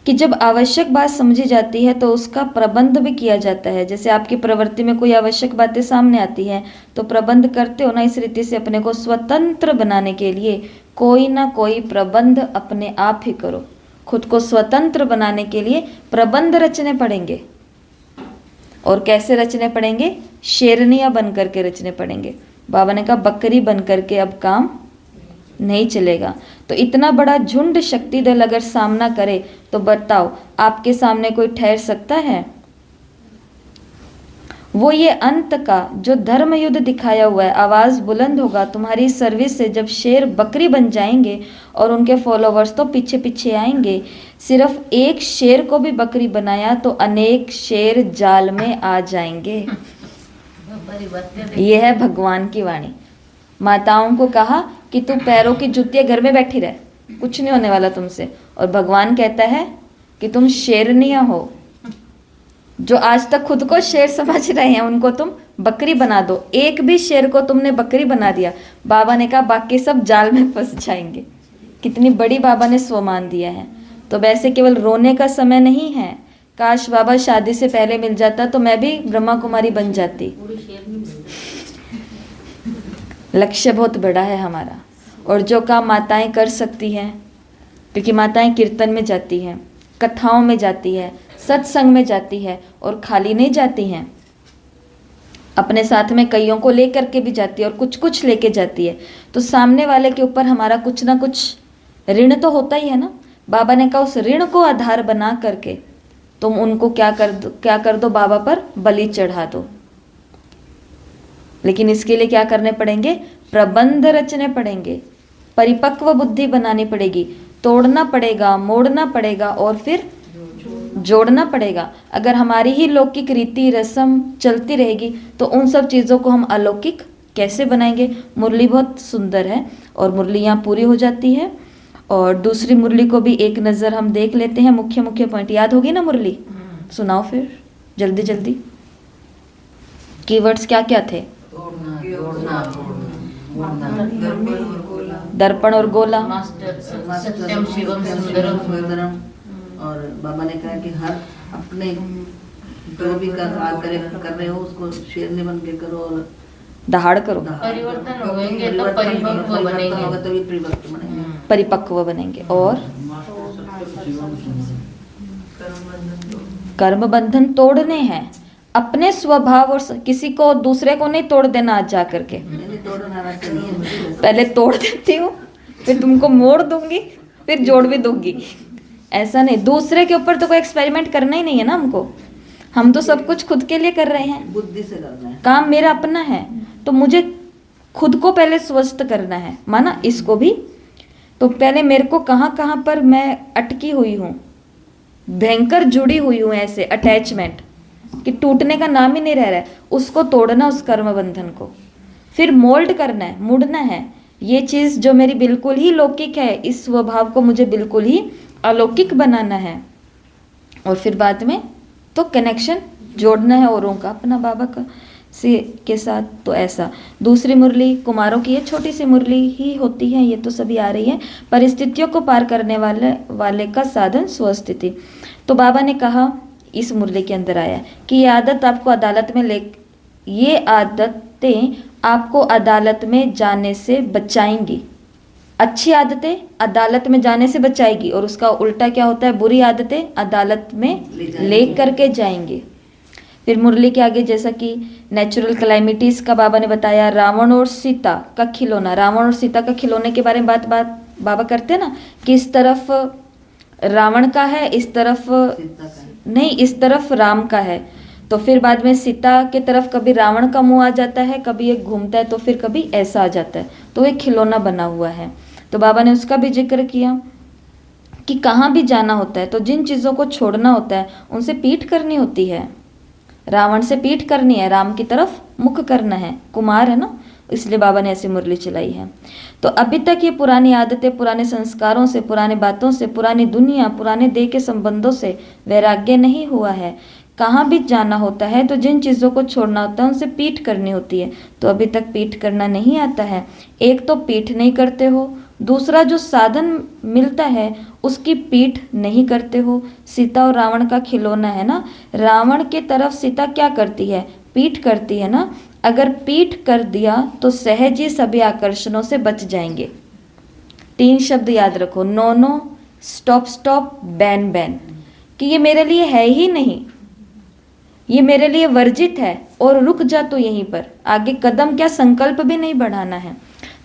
कि जब आवश्यक बात समझी जाती है तो उसका प्रबंध भी किया जाता है। जैसे आपकी प्रवृत्ति में कोई आवश्यक बातें सामने आती है तो प्रबंध करते हो ना, इस रीति से अपने को स्वतंत्र बनाने के लिए कोई ना कोई प्रबंध अपने आप ही करो। खुद को स्वतंत्र बनाने के लिए प्रबंध रचने पड़ेंगे। और कैसे रचने पड़ेंगे? शेरनियाँ बन करके रचने पड़ेंगे। बाबा ने कहा बकरी बन करके अब काम नहीं चलेगा। तो इतना बड़ा झुंड शक्ति दल अगर सामना करे तो बताओ आपके सामने कोई ठहर सकता है? वो ये अंत का जो धर्म युद्ध दिखाया हुआ है, आवाज बुलंद होगा तुम्हारी सर्विस से जब शेर बकरी बन जाएंगे और उनके फॉलोवर्स तो पीछे पीछे आएंगे। सिर्फ एक शेर को भी बकरी बनाया तो अनेक शेर जाल में आ जाएंगे। यह है भगवान की वाणी। माताओं को कहा कि तू पैरों की जुतियां घर में बैठी रह, कुछ नहीं होने वाला तुमसे। और भगवान कहता है कि तुम शेरनियां हो। जो आज तक खुद को शेर समझ रहे हैं उनको तुम बकरी बना दो। एक भी शेर को तुमने बकरी बना दिया, बाबा ने कहा बाकी सब जाल में फंस जाएंगे। कितनी बड़ी बाबा ने स्वमान दिया है। तो वैसे केवल रोने का समय नहीं है। काश बाबा शादी से पहले मिल जाता तो मैं भी ब्रह्मा कुमारी बन जाती। लक्ष्य बहुत बड़ा है हमारा। और जो काम माताएं कर सकती हैं, क्योंकि माताएं कीर्तन में जाती हैं, कथाओं में जाती है, सत्संग में जाती है और खाली नहीं जाती हैं, अपने साथ में कईयों को लेकर के भी जाती है और कुछ कुछ लेके जाती है। तो सामने वाले के ऊपर हमारा कुछ ना कुछ ऋण तो होता ही है ना। बाबा ने कहा उस ऋण को आधार बना करके तुम उनको क्या कर दो, बाबा पर बलि चढ़ा दो। लेकिन इसके लिए क्या करने पड़ेंगे? प्रबंध रचने पड़ेंगे, परिपक्व बुद्धि बनानी पड़ेगी, तोड़ना पड़ेगा, मोड़ना पड़ेगा और फिर जोड़ना पड़ेगा। अगर हमारी ही लौकिक रीति रस्म चलती रहेगी तो उन सब चीज़ों को हम अलौकिक कैसे बनाएंगे? मुरली बहुत सुंदर है और मुरली यहाँ पूरी हो जाती है। और दूसरी मुरली को भी एक नज़र हम देख लेते हैं। मुख्य मुख्य पॉइंट याद होगी ना मुरली? सुनाओ फिर जल्दी जल्दी। कीवर्ड्स क्या क्या थे? दर्पण और गोला। सत्यम शिवम सुंदरम। और बाबा ने कहा कि हर अपने जो भी कर रहे हो उसको शेरनी बन के करो और दहाड़ करो। परिवर्तन होंगे तो परिपक्व बनेंगे, तभी परिपक्व बनेंगे। परिपक्व बनेंगे। और कर्म बंधन तोड़ने हैं, अपने स्वभाव और किसी को दूसरे को नहीं तोड़ देना। आज जा करके पहले तोड़ देती हूँ, फिर तुमको मोड़ दूंगी, फिर जोड़ भी दूंगी। ऐसा नहीं, दूसरे के ऊपर तो कोई एक्सपेरिमेंट करना ही नहीं है ना हमको। हम तो सब कुछ खुद के लिए कर रहे हैं, बुद्धि से करना है। काम मेरा अपना है तो मुझे खुद को पहले स्वस्थ करना है, माना इसको भी। तो पहले मेरे को कहाँ कहाँ पर मैं अटकी हुई हूँ, भयंकर जुड़ी हुई हूँ, ऐसे अटैचमेंट कि टूटने का नाम ही नहीं रह रहा है, उसको तोड़ना, उस कर्म बंधन को। फिर मोल्ड करना है, मुड़ना है। ये चीज़ जो मेरी बिल्कुल ही लौकिक है, इस स्वभाव को मुझे बिल्कुल ही अलौकिक बनाना है। और फिर बाद में तो कनेक्शन जोड़ना है औरों का, अपना बाबा का से के साथ। तो ऐसा दूसरी मुरली कुमारों की, ये छोटी सी मुरली ही होती है, ये तो सभी आ रही है। परिस्थितियों को पार करने वाले का साधन स्वस्थिति। तो बाबा ने कहा इस मुरली के अंदर आया कि ये आदत आपको आदतें आपको अदालत में जाने से बचाएंगी। अच्छी आदतें अदालत में जाने से बचाएगी और उसका उल्टा क्या होता है? बुरी आदतें अदालत में ले करके जाएंगे। फिर मुरली के आगे जैसा कि नेचुरल क्लाइमिटीज का बाबा ने बताया, रावण और सीता का खिलौना। रावण और सीता का खिलौने के बारे में बात बाबा करते हैं ना कि इस तरफ रावण का है, इस तरफ नहीं, इस तरफ राम का है। तो फिर बाद में सीता के तरफ कभी रावण का मुंह आ जाता है, कभी एक घूमता है, तो फिर कभी ऐसा आ जाता है। तो एक खिलौना बना हुआ है। तो बाबा ने उसका भी जिक्र किया कि कहाँ भी जाना होता है तो जिन चीज़ों को छोड़ना होता है उनसे पीठ करनी होती है। रावण से पीठ करनी है, राम की तरफ मुख करना है। कुमार है ना, इसलिए बाबा ने ऐसी मुरली चलाई है। तो अभी तक ये पुरानी आदतें, पुराने संस्कारों से, पुराने बातों से, पुरानी दुनिया, पुराने देह के संबंधों से वैराग्य नहीं हुआ है। कहाँ भी जाना होता है तो जिन चीज़ों को छोड़ना होता है उनसे पीठ करनी होती है, तो अभी तक पीठ करना नहीं आता है। एक तो पीठ नहीं करते हो, दूसरा जो साधन मिलता है उसकी पीठ नहीं करते हो। सीता और रावण का खिलौना है ना, रावण के तरफ सीता क्या करती है, पीठ करती है ना। अगर पीठ कर दिया तो सहज ही सभी आकर्षणों से बच जाएंगे। 3 शब्द याद रखो, no no, stop stop, ban ban, कि ये मेरे लिए है ही नहीं, ये मेरे लिए वर्जित है, और रुक जा तो यहीं पर, आगे कदम क्या संकल्प भी नहीं बढ़ाना है।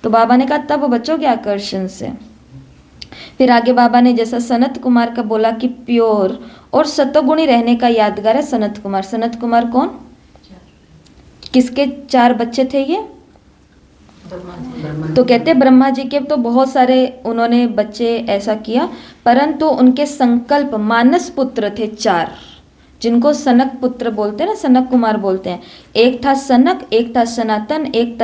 तो बाबा ने कहा तब बचोगे आकर्षण से। फिर आगे बाबा ने जैसा सनत कुमार का बोला कि प्योर और सतोगुणी रहने का यादगार है सनत कुमार। सनत कुमार कौन, किसके 4 बच्चे थे ये? तो कहते ब्रह्मा जी के तो बहुत सारे उन्होंने बच्चे ऐसा किया, परंतु उनके संकल्प मानस पुत्र थे 4, जिनको सनक पुत्र बोलते हैं ना, सनक कुमार बोलते हैं। एक था सनक, एक था सनातन, एक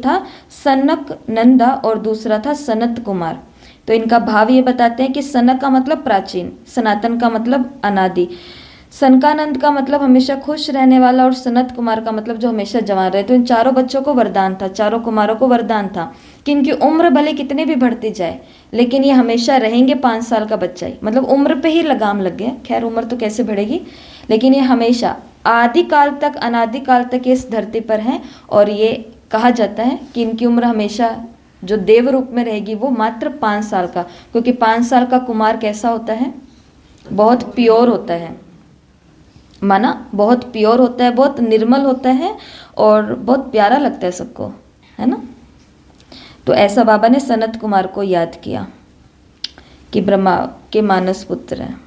था सनक नंदा और दूसरा था सनत कुमार। तो इनका भाव ये बताते हैं कि सनक का मतलब प्राचीन, सनातन का मतलब अनादि, सनकानंद का मतलब हमेशा खुश रहने वाला, और सनत कुमार का मतलब जो हमेशा जवान रहे। तो इन चारों बच्चों को वरदान था, चारों कुमारों को वरदान था कि इनकी उम्र भले कितने भी बढ़ती जाए लेकिन ये हमेशा रहेंगे 5 साल का बच्चा ही, मतलब उम्र पे ही लगाम लग गया। खैर उम्र तो कैसे बढ़ेगी, लेकिन ये हमेशा आदिकाल तक, अनादिकाल तक इस धरती पर हैं। और ये कहा जाता है कि इनकी उम्र हमेशा जो देव रूप में रहेगी वो मात्र 5 साल का, क्योंकि 5 साल का कुमार कैसा होता है, बहुत प्योर होता है, माना बहुत प्योर होता है, बहुत निर्मल होता है और बहुत प्यारा लगता है सबको, है ना। तो ऐसा बाबा ने सनत कुमार को याद किया कि ब्रह्मा के मानस पुत्र हैं।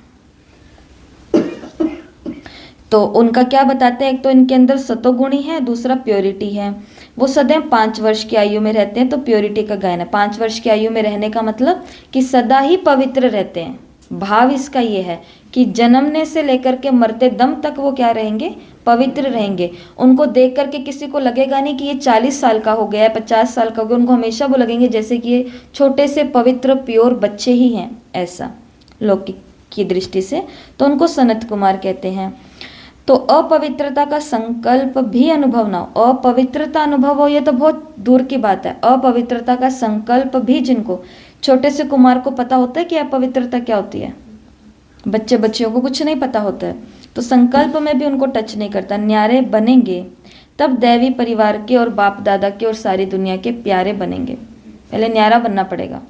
तो उनका क्या बताते हैं, एक तो इनके अंदर सतोगुणी है, दूसरा प्योरिटी है। वो सदैव 5 वर्ष की आयु में रहते हैं, तो प्योरिटी का गायन है। 5 वर्ष की आयु में रहने का मतलब कि सदा ही पवित्र रहते हैं। भाव इसका ये है कि जन्मने से लेकर के मरते दम तक वो क्या रहेंगे, पवित्र रहेंगे। उनको देख करके किसी को लगेगा नहीं कि ये 40 साल का हो गया है, 50 साल का हो गया, उनको हमेशा वो लगेंगे जैसे कि ये छोटे से पवित्र प्योर बच्चे ही हैं, ऐसा लौकिक की दृष्टि से। तो उनको सनत कुमार कहते हैं। तो अपवित्रता का संकल्प भी अनुभव ना हो, अपवित्रता अनुभव हो ये तो बहुत दूर की बात है, अपवित्रता का संकल्प भी जिनको, छोटे से कुमार को पता होता है कि अपवित्रता क्या होती है, बच्चियों को कुछ नहीं पता होता है, तो संकल्प में भी उनको टच नहीं करता। न्यारे बनेंगे तब दैवी परिवार के और बाप दादा के और सारी दुनिया के प्यारे बनेंगे। पहले न्यारा बनना पड़ेगा,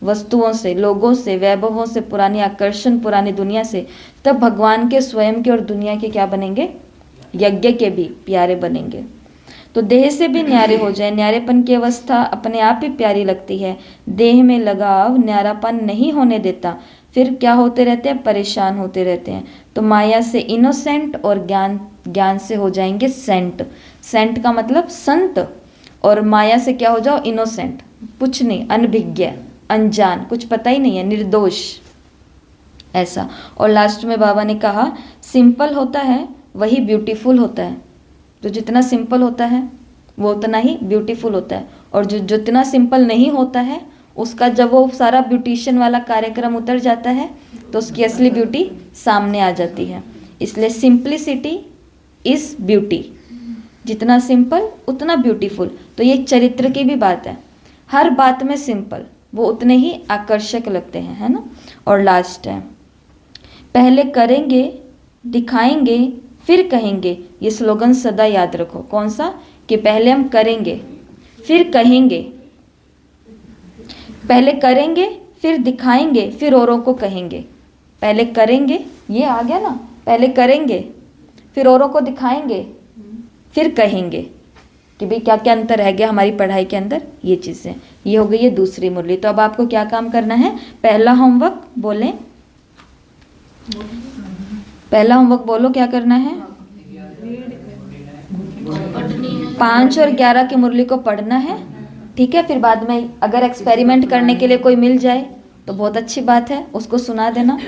वस्तुओं से, लोगों से, वैभवों से, पुरानी आकर्षण, पुरानी दुनिया से, तब भगवान के, स्वयं के और दुनिया के क्या बनेंगे, यज्ञ के भी प्यारे बनेंगे। तो देह से भी न्यारे हो जाए, न्यारेपन की अवस्था अपने आप ही प्यारी लगती है। देह में लगाव न्यारापन नहीं होने देता, फिर क्या होते रहते हैं, परेशान होते रहते हैं। तो माया से इनोसेंट और ज्ञान से हो जाएंगे सेंट। सेंट का मतलब संत, और माया से क्या हो जाओ, इनोसेंट, कुछ नहीं, अनभिज्ञ, अनजान, कुछ पता ही नहीं है, निर्दोष, ऐसा। और लास्ट में बाबा ने कहा सिंपल होता है वही ब्यूटीफुल होता है। तो जितना सिंपल होता है वो उतना ही ब्यूटीफुल होता है, और जो जितना सिंपल नहीं होता है उसका जब वो सारा ब्यूटिशियन वाला कार्यक्रम उतर जाता है तो उसकी असली ब्यूटी सामने आ जाती है। इसलिए सिंप्लिसिटी इज़ ब्यूटी, जितना सिंपल उतना ब्यूटीफुल। तो ये चरित्र की भी बात है, हर बात में सिंपल वो उतने ही आकर्षक लगते हैं, है ना। और लास्ट है, पहले करेंगे, दिखाएंगे, फिर कहेंगे। ये स्लोगन सदा याद रखो। कौन सा, कि पहले हम करेंगे फिर कहेंगे, पहले करेंगे फिर दिखाएंगे फिर औरों को कहेंगे। पहले करेंगे, ये आ गया ना, पहले करेंगे फिर औरों को दिखाएंगे फिर कहेंगे, कि भाई क्या क्या अंतर है गया हमारी पढ़ाई के अंदर, ये चीज़ें। ये हो गई ये दूसरी मुरली। तो अब आपको क्या काम करना है, पहला होमवर्क बोलें, पहला होमवर्क बोलो, क्या करना है, 5 और 11 की मुरली को पढ़ना है, ठीक है। फिर बाद में अगर एक्सपेरिमेंट करने के लिए कोई मिल जाए तो बहुत अच्छी बात है, उसको सुना देना,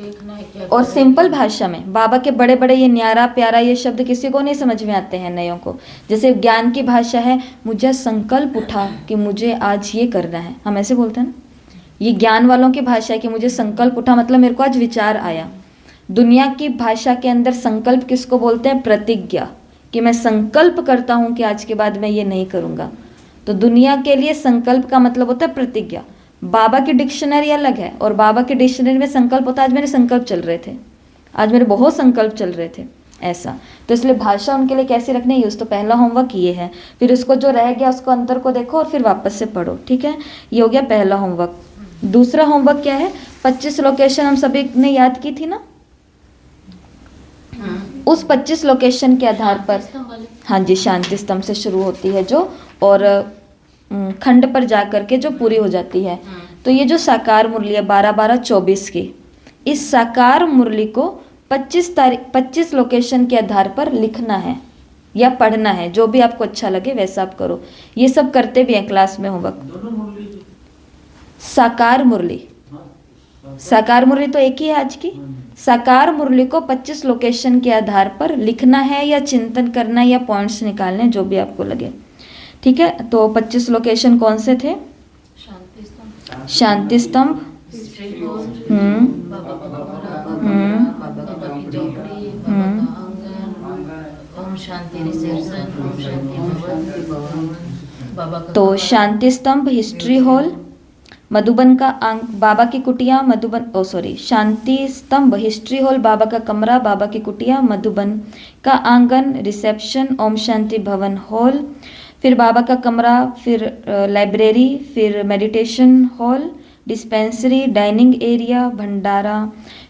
देखना है क्या और कर रहे सिंपल हैं। भाषा में। बाबा के बड़े बड़े ये न्यारा प्यारा ये शब्द किसी को नहीं समझ में आते हैं नयों को। जैसे ज्ञान की भाषा है, मुझे संकल्प उठा कि मुझे आज ये करना है, हम ऐसे बोलते हैं ना। ये ज्ञान वालों की भाषा है कि मुझे संकल्प उठा, मतलब मेरे को आज विचार आया। दुनिया की भाषा के अंदर संकल्प किसको बोलते हैं? प्रतिज्ञा, कि मैं संकल्प करता हूँ कि आज के बाद मैं ये नहीं करूँगा। तो दुनिया के लिए संकल्प का मतलब होता है प्रतिज्ञा। बाबा की डिक्शनरी अलग है, और बाबा की डिक्शनरी में संकल्प होता है आज मेरे संकल्प चल रहे थे, आज मेरे बहुत संकल्प चल रहे थे, ऐसा। तो इसलिए भाषा उनके लिए कैसी रखनी है, यूज़। तो पहला होमवर्क ये है, फिर उसको जो रह गया उसको अंतर को देखो और फिर वापस से पढ़ो, ठीक है। ये हो गया पहला होमवर्क। दूसरा होमवर्क क्या है? 25 लोकेशन हम सभी ने याद की थी ना। उस 25 लोकेशन के आधार पर, हाँ जी, शांति स्तंभ से शुरू होती है जो, और खंड पर जा करके जो पूरी हो जाती है। तो ये जो साकार मुरली है 12-12-24 की, इस साकार मुरली को 25 लोकेशन के आधार पर लिखना है या पढ़ना है, जो भी आपको अच्छा लगे वैसा आप करो। ये सब करते भी हैं क्लास में होमवर्क। साकार मुरली, साकार मुरली तो एक ही है आज की। साकार मुरली को 25 लोकेशन के आधार पर लिखना है या चिंतन करना है या पॉइंट्स निकालने, जो भी आपको लगे, ठीक है। तो 25 लोकेशन कौन से थे? शांति स्तंभ, हिस्ट्री हॉल, हम्म, बाबा का कमरा, हम्म, बाबा की झोपड़ी, बाबा का आंगन, ओम शांति रिसेप्शन, ओम शांति भवन, बाबा का तो कमरा, शांति स्तंभ, हिस्ट्री हॉल, मधुबन का बाबा की कुटिया, मधुबन, शांति स्तंभ, हिस्ट्री हॉल, बाबा का कमरा, बाबा की कुटिया, मधुबन का आंगन, रिसेप्शन, ओम शांति भवन हॉल, फिर बाबा का कमरा, फिर लाइब्रेरी, फिर meditation hall, dispensary, dining area, भंडारा,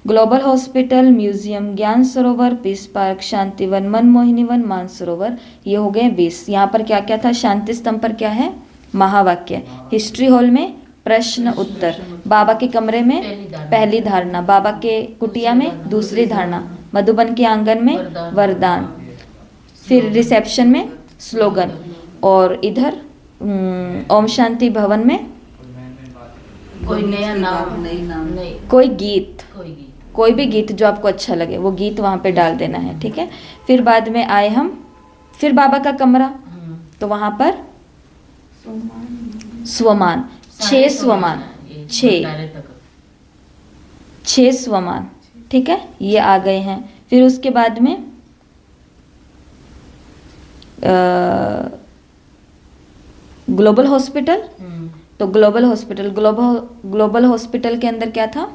global hospital, museum, Gyan Sarovar, peace park, Shantivan, Manmohini Van, Mansarovar. ये हो गए 20। यहाँ पर क्या क्या था? शांति स्तंभ पर क्या है? महावाक्य। हिस्ट्री हॉल में प्रश्न उत्तर, बाबा के कमरे में पहली धारणा, बाबा के कुटिया में दूसरी धारणा, मधुबन के आंगन में वरदान, फिर रिसेप्शन में स्लोगन, और इधर ओम शांति भवन में कोई नया नाम, नई नाम, नहीं कोई गीत, कोई गीत, कोई भी गीत जो आपको अच्छा लगे वो गीत वहाँ पे डाल देना है, ठीक है। फिर बाद में आए हम, फिर बाबा का कमरा, तो वहाँ पर स्वमान, 6 स्वमान, 6 स्वमान, ठीक है, ये आ गए हैं। फिर उसके बाद में ग्लोबल हॉस्पिटल, तो ग्लोबल हॉस्पिटल के अंदर क्या था?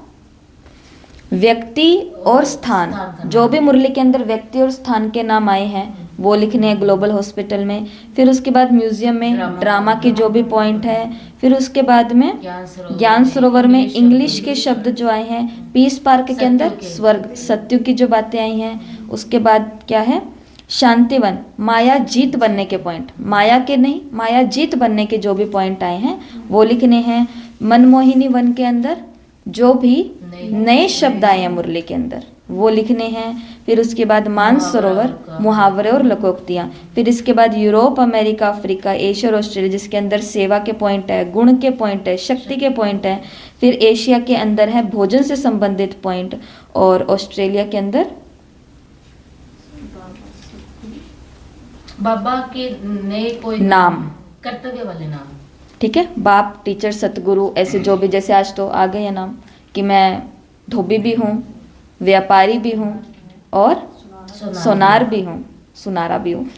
व्यक्ति और स्थान, जो भी मुरली के अंदर व्यक्ति और स्थान के नाम आए हैं वो लिखने हैं ग्लोबल हॉस्पिटल में। फिर उसके बाद म्यूजियम में ड्रामा के जो भी पॉइंट है। फिर उसके बाद में ज्ञान सरोवर में इंग्लिश के शब्द जो आए हैं। पीस पार्क के अंदर स्वर्ग सत्यु की जो बातें आई हैं। उसके बाद क्या है? शांतिवन, माया जीत बनने के पॉइंट, माया के नहीं, माया जीत बनने के जो भी पॉइंट आए हैं वो लिखने हैं। मनमोहिनी वन के अंदर जो भी नए शब्द आए हैं मुरली के अंदर वो लिखने हैं। फिर उसके बाद मानसरोवर, मुहावरे और लोकोक्तियाँ। फिर इसके बाद यूरोप, अमेरिका, अफ्रीका, एशिया और ऑस्ट्रेलिया, जिसके अंदर सेवा के पॉइंट है, गुण के पॉइंट है, शक्ति के पॉइंट है। फिर एशिया के अंदर है भोजन से संबंधित पॉइंट, और ऑस्ट्रेलिया के अंदर बाबा के नए कोई नाम, कर्तव्य वाले नाम, ठीक है, बाप, टीचर, सतगुरु, ऐसे जो भी, जैसे आज तो आ गए हैं नाम कि मैं धोबी भी हूँ, व्यापारी भी हूँ और सोनार भी हूँ, सुनारा भी हूँ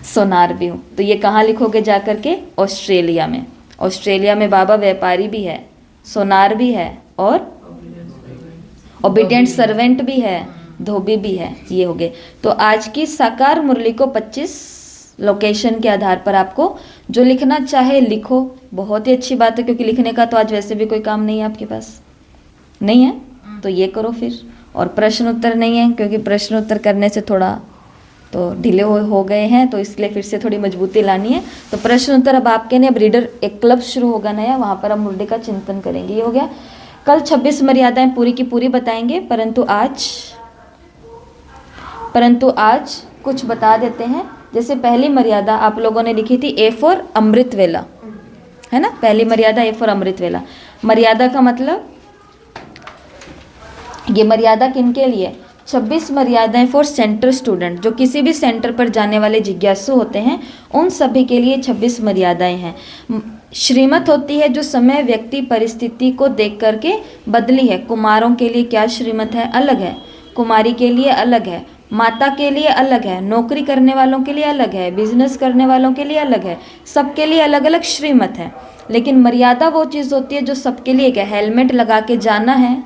सोनार भी हूँ। तो ये कहाँ लिखोगे जा करके? ऑस्ट्रेलिया में। ऑस्ट्रेलिया में बाबा व्यापारी भी है, सोनार भी है और ओबीडिएंट सर्वेंट भी है, धोबी भी है। ये हो गए। तो आज की साकार मुरली को 25 लोकेशन के आधार पर आपको जो लिखना चाहे लिखो। बहुत ही अच्छी बात है, क्योंकि लिखने का तो आज वैसे भी कोई काम नहीं है आपके पास, नहीं है तो ये करो फिर। और प्रश्न उत्तर नहीं है, क्योंकि प्रश्न उत्तर करने से थोड़ा तो ढीले हो गए हैं, तो इसलिए फिर से थोड़ी मजबूती लानी है। तो प्रश्न उत्तर अब आपके नहीं, अब रीडर एक क्लब शुरू होगा नया, वहाँ पर हम मुरली का चिंतन करेंगे। ये हो गया। कल 26 मर्यादाएं पूरी की पूरी बताएंगे, परंतु आज कुछ बता देते हैं। जैसे पहली मर्यादा आप लोगों ने लिखी थी ए फॉर अमृत वेला, है ना। पहली मर्यादा ए फॉर अमृत वेला। मर्यादा का मतलब ये मर्यादा किनके लिए? 26 मर्यादाएं फॉर सेंटर स्टूडेंट, जो किसी भी सेंटर पर जाने वाले जिज्ञासु होते हैं उन सभी के लिए 26 मर्यादाएं हैं। श्रीमत होती है जो समय, व्यक्ति, परिस्थिति को देख करके बदली है। कुमारों के लिए क्या श्रीमत है? अलग है। कुमारी के लिए अलग है, माता के लिए अलग है, नौकरी करने वालों के लिए अलग है, बिजनेस करने वालों के लिए अलग है, सबके लिए अलग अलग श्रीमत है। लेकिन मर्यादा वो चीज़ होती है जो सबके लिए एक है। हेलमेट लगा के जाना है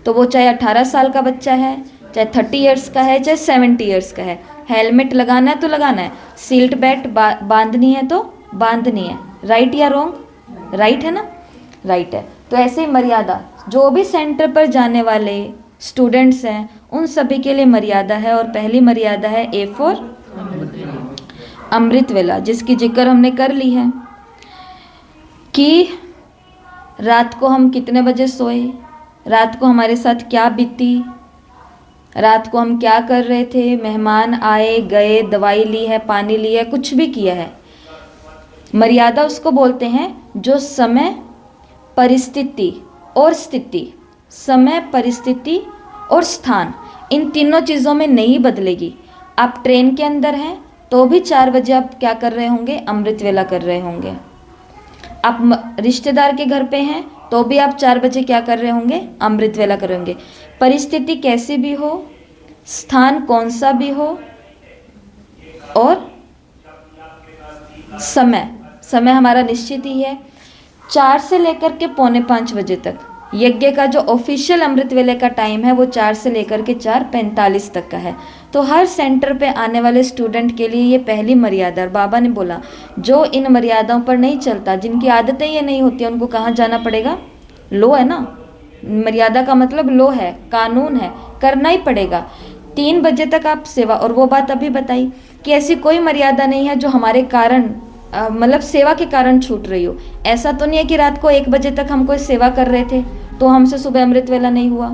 तो वो चाहे 18 साल का बच्चा है, चाहे 30 इयर्स का है, चाहे 70 इयर्स का है, हेलमेट लगाना है तो लगाना है। सीट बेल्ट बांधनी है तो बांधनी है। राइट या रॉन्ग? राइट है ना? राइट है। तो ऐसे ही मर्यादा जो भी सेंटर पर जाने वाले स्टूडेंट्स हैं उन सभी के लिए मर्यादा है। और पहली मर्यादा है ए फॉर अमृत वेला, जिसकी जिक्र हमने कर ली है कि रात को हम कितने बजे सोए, रात को हमारे साथ क्या बीती, रात को हम क्या कर रहे थे, मेहमान आए गए, दवाई ली है, पानी लिया है, कुछ भी किया है। मर्यादा उसको बोलते हैं जो समय, परिस्थिति और स्थिति, समय, परिस्थिति और स्थान, इन तीनों चीज़ों में नहीं बदलेगी। आप ट्रेन के अंदर हैं तो भी 4 बजे आप क्या कर रहे होंगे? अमृत वेला कर रहे होंगे। आप रिश्तेदार के घर पे हैं तो भी आप 4 बजे क्या कर रहे होंगे? अमृत वेला कर रहे होंगे। परिस्थिति कैसी भी हो, स्थान कौन सा भी हो, और समय हमारा निश्चित ही है। 4 से लेकर के 4:45 बजे तक यज्ञ का जो ऑफिशियल अमृत वेले का टाइम है वो 4 से लेकर के 4:45 तक का है। तो हर सेंटर पे आने वाले स्टूडेंट के लिए ये पहली मर्यादा। और बाबा ने बोला जो इन मर्यादाओं पर नहीं चलता, जिनकी आदतें ये नहीं होती, उनको कहाँ जाना पड़ेगा? लो है ना, मर्यादा का मतलब लो है, कानून है, करना ही पड़ेगा। 3 बजे तक आप सेवा। और वो बात अभी बताई कि ऐसी कोई मर्यादा नहीं है जो हमारे कारण मतलब सेवा के कारण छूट रही हो। ऐसा तो नहीं है कि रात को 1 बजे तक हम कोई सेवा कर रहे थे तो हमसे सुबह अमृत वेला नहीं हुआ।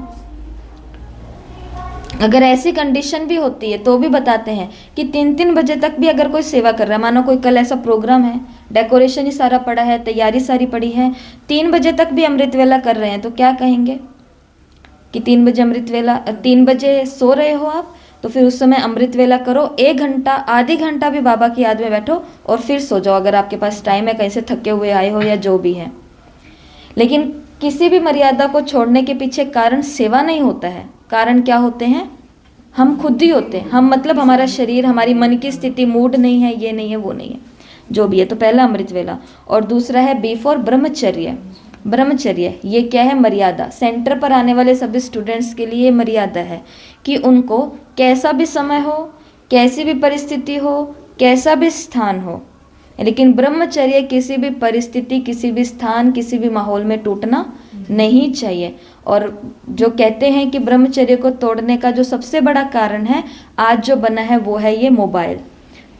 अगर ऐसी कंडीशन भी होती है तो भी बताते हैं कि 3-3 बजे तक भी अगर कोई सेवा कर रहा है, मानो कोई कल ऐसा प्रोग्राम है, डेकोरेशन ही सारा पड़ा है, तैयारी सारी पड़ी है, 3 बजे तक भी अमृत वेला कर रहे हैं तो क्या कहेंगे कि 3 बजे अमृत वेला, 3 बजे सो रहे हो आप तो फिर उस समय अमृत वेला करो। 1 घंटा, आधी घंटा भी बाबा की याद में बैठो और फिर सो जाओ अगर आपके पास टाइम है, कहीं से थके हुए आए हो या जो भी है। लेकिन किसी भी मर्यादा को छोड़ने के पीछे कारण सेवा नहीं होता है। कारण क्या होते हैं? हम खुद ही होते हैं। हम मतलब हमारा शरीर, हमारी मन की स्थिति, मूड नहीं है, ये नहीं है, वो नहीं है, जो भी है। तो पहला अमृत वेला। और दूसरा है बी फॉर ब्रह्मचर्य। ब्रह्मचर्य ये क्या है? मर्यादा। सेंटर पर आने वाले सभी स्टूडेंट्स के लिए मर्यादा है कि उनको कैसा भी समय हो, कैसी भी परिस्थिति हो, कैसा भी स्थान हो, लेकिन ब्रह्मचर्य किसी भी परिस्थिति, किसी भी स्थान, किसी भी माहौल में टूटना नहीं चाहिए। और जो कहते हैं कि ब्रह्मचर्य को तोड़ने का जो सबसे बड़ा कारण है आज जो बना है वो है ये मोबाइल।